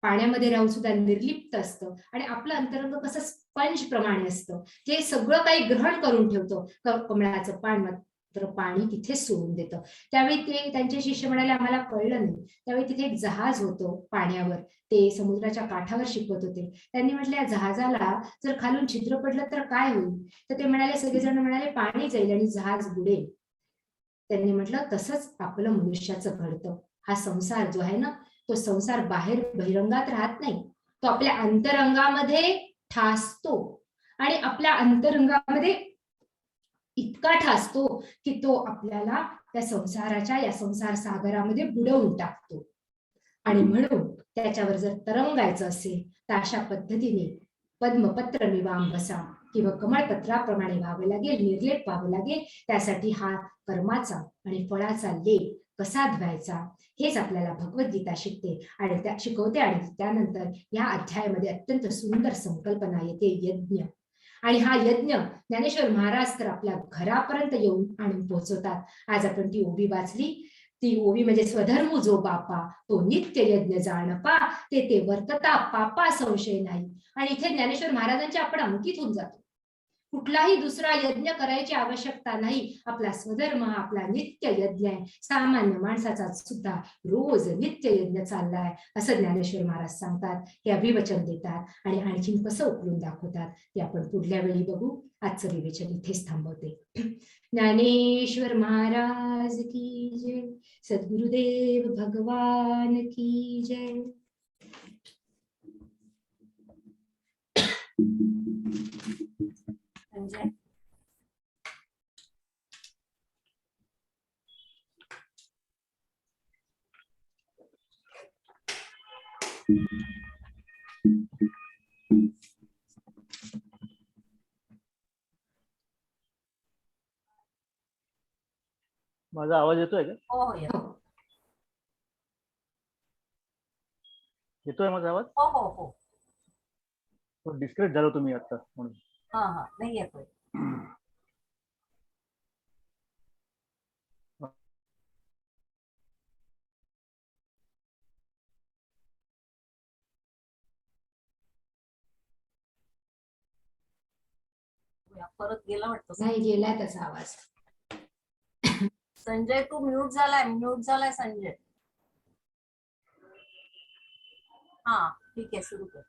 S6: पाण्यामध्ये राहून सुद्धा निर्लिप्त असतं आणि आपलं अंतरंग कसं स्पंज प्रमाणे असतं, जे सगळं काही ग्रहण करून ठेवतं. कमळाचं पान मात्र पाणी तिथेच सोडून देतं. त्यावेळी ते त्यांचे शिष्य म्हणाले, आम्हाला कळलं नाही. त्यावेळी तिथे एक जहाज होतं पाण्यावर, ते समुद्राच्या काठावर शिकवत होते. त्यांनी म्हटलं, या जहाजाला जर खालून छिद्र पडलं तर काय होईल? तर ते म्हणाले, सगळेजण म्हणाले, पाणी जाईल आणि जहाज बुडेल. त्यांनी म्हटलं, तसंच आपलं मनुष्याचं घडतं. हा संसार जो आहे ना, तो संसार बाहेर बहिरंगात राहत नाही, तो आपल्या अंतरंगामध्ये ठासतो आणि आपल्या अंतरंगामध्ये इतका ठासतो की तो आपल्याला त्या संसाराच्या या संसार सागरामध्ये बुडवून टाकतो. आणि म्हणून त्याच्यावर जर तरंगायचं असेल तर अशा पद्धतीने पद्मपत्र निवाम बसा किंवा कमळपत्राप्रमाणे व्हावं लागेल, निर्लेप व्हावं लागेल. त्यासाठी हा कर्माचा आणि फळाचा लेप कसा धुवायचा हेच आपल्याला भगवद्गीता शिकवते. आणि त्यानंतर या अध्यायामध्ये अत्यंत सुंदर संकल्पना येते, यज्ञ. आणि हा यज्ञ ज्ञानेश्वर महाराज तर आपल्या घरापर्यंत येऊन आणून पोहोचवतात. आज आपण ती ओवी वाचली. ती ओवी म्हणजे स्वधर्म जो बापा तो नित्य यज्ञ जाणपा, ते वर्तता पापा संशय नाही. आणि इथे ज्ञानेश्वर महाराजांच्या आपण अंकित होऊन जातो. कुठलाही दुसरा यज्ञ करायची आवश्यकता नाही. आपला स्वधर्म हा आपला नित्य यज्ञ आहे. सामान्य माणसाचा सुद्धा रोज नित्य यज्ञ चाललाय असं ज्ञानेश्वर महाराज सांगतात, हे अभिवचन देतात आणि आणखीन कसं उकलून दाखवतात ते आपण पुढल्या वेळी बघू. आजचं विवेचन इथेच थांबवते. ज्ञानेश्वर महाराज की जय. सद्गुरुदेव भगवान की जय.
S5: संजय,
S3: माझा आवाज येतोय का?
S5: हो हो येतो.
S3: येतोय माझा आवाज?
S5: हो हो हो
S3: डिस्कनेक्ट झालो तुम्ही आता म्हणून.
S5: हा हा नाही येतोय. परत गेला वाटतं.
S6: नाही गेला त्याचा आवाज.
S5: संजय तू म्यूट झालाय संजय. हा ठीक आहे, सुरू कर.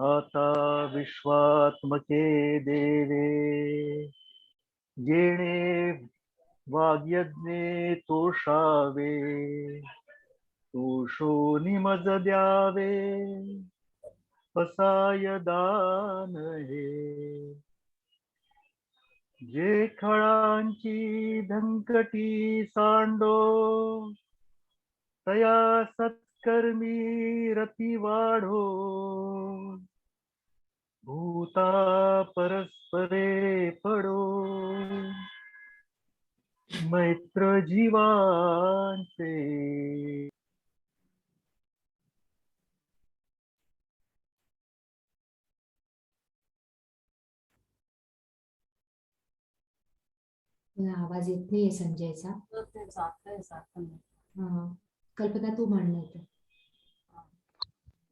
S3: आता विश्वात्मके देवे जेणे वाग्यज्ञे तोषावे, तोषो निमज द्यावे पसाय दान हे. जे खळांची धंकटी सांडो, तया सत्कर्मी रती वाढो. भूता परस्परे पडो, मैत्र जीवांचे.
S6: आवाज येत नाहीये संजयचा. कल्पना तू म्हणलं होतं.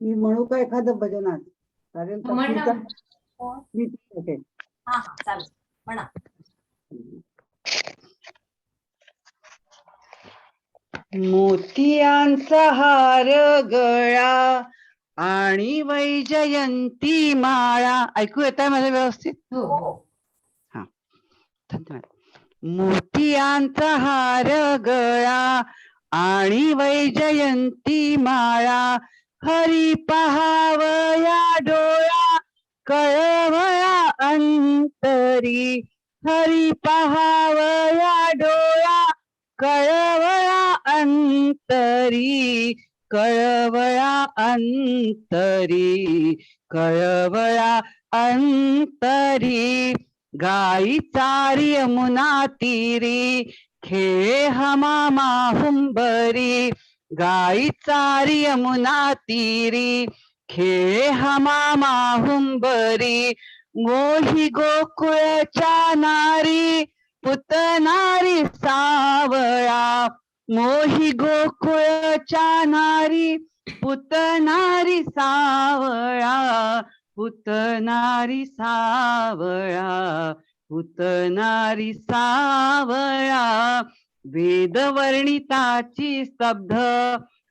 S7: मी म्हणू का एखादं भजनात? चालेल का?
S6: म्हण ना.
S7: मी ओके.
S5: हा हा चालेल, म्हणा.
S7: मोतियांचा हार गळा आणि वैजयंती माळा. ऐकू येत आहे माझं व्यवस्थित?
S6: हो हो.
S7: हा, धन्यवाद. मोतियांचा हार गळा आणि वैजयंती माळा, हरी पहावया डोळा कळवया अंतरी. हरी पहावया डोळा कळवया अंतरी. कळवया अंतरी. कळवया अंतरी. गाई चारी यमुना तीरी खेळे हमामा हुंबरी गाई चारी यमुना तीरी खेळे हमामा हुंबरी मोही गोकुळच्या नारी पुतनारी सावळा मोही गोकुळच्या नारी पुतनारी सावळा पुतनारी सावळा पुतनारी सावळा वेदवर्णिताची स्तब्ध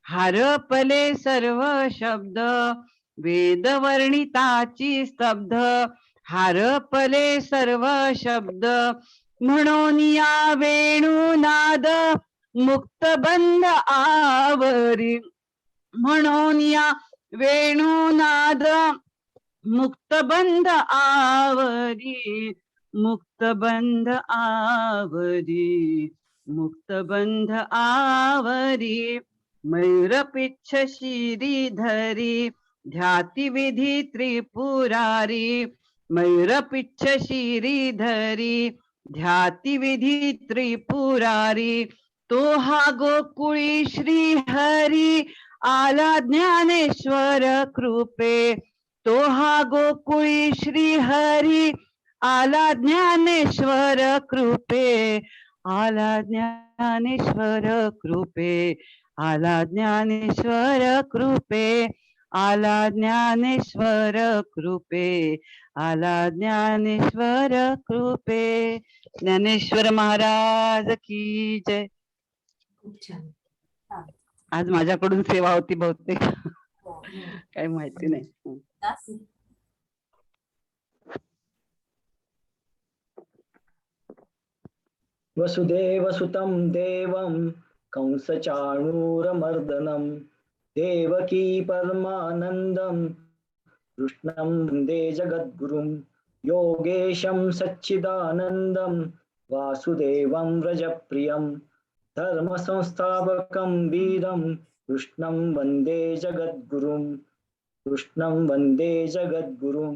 S7: हरपले सर्व शब्द वेदवर्णिताची स्तब्ध हरपले सर्व शब्द म्हणून या वेणुनाद मुक्तबंध आवरी म्हणून या वेणुनाद मुक्तबंध आवरी मुक्तबंध आवरी मुक्तबंध आवरी मयूरपिच्छ शिरीधरी ध्याती विधी त्रिपुरारी मयूरपिच्छ शिरीधरी ध्याती विधी त्रिपुरारी तो हा गोकुळी श्री हरी आला ज्ञानेश्वर कृपे तो हा गोकुळी श्री हरी आला ज्ञानेश्वर कृपे आला ज्ञानेश्वर कृपे आला ज्ञानेश्वर कृपे आला ज्ञानेश्वर कृपे आला ज्ञानेश्वर कृपे ज्ञानेश्वर महाराज की जय.
S6: खूप छान.
S7: आज माझ्याकडून सेवा होती बहुतेक
S5: हो.
S7: काही माहिती नाही.
S5: दास.
S1: वसुदेवसुतं देवं कंसचाणूरमर्दनं देवकी परमानन्दं कृष्णं वन्दे जगद्गुरुं योगेशं सच्चिदानन्दं वासुदेवं व्रजप्रियं धर्मसंस्थापकं वीरं कृष्णं वन्दे जगद्गुरुं कृष्णं वन्दे जगद्गुरुं.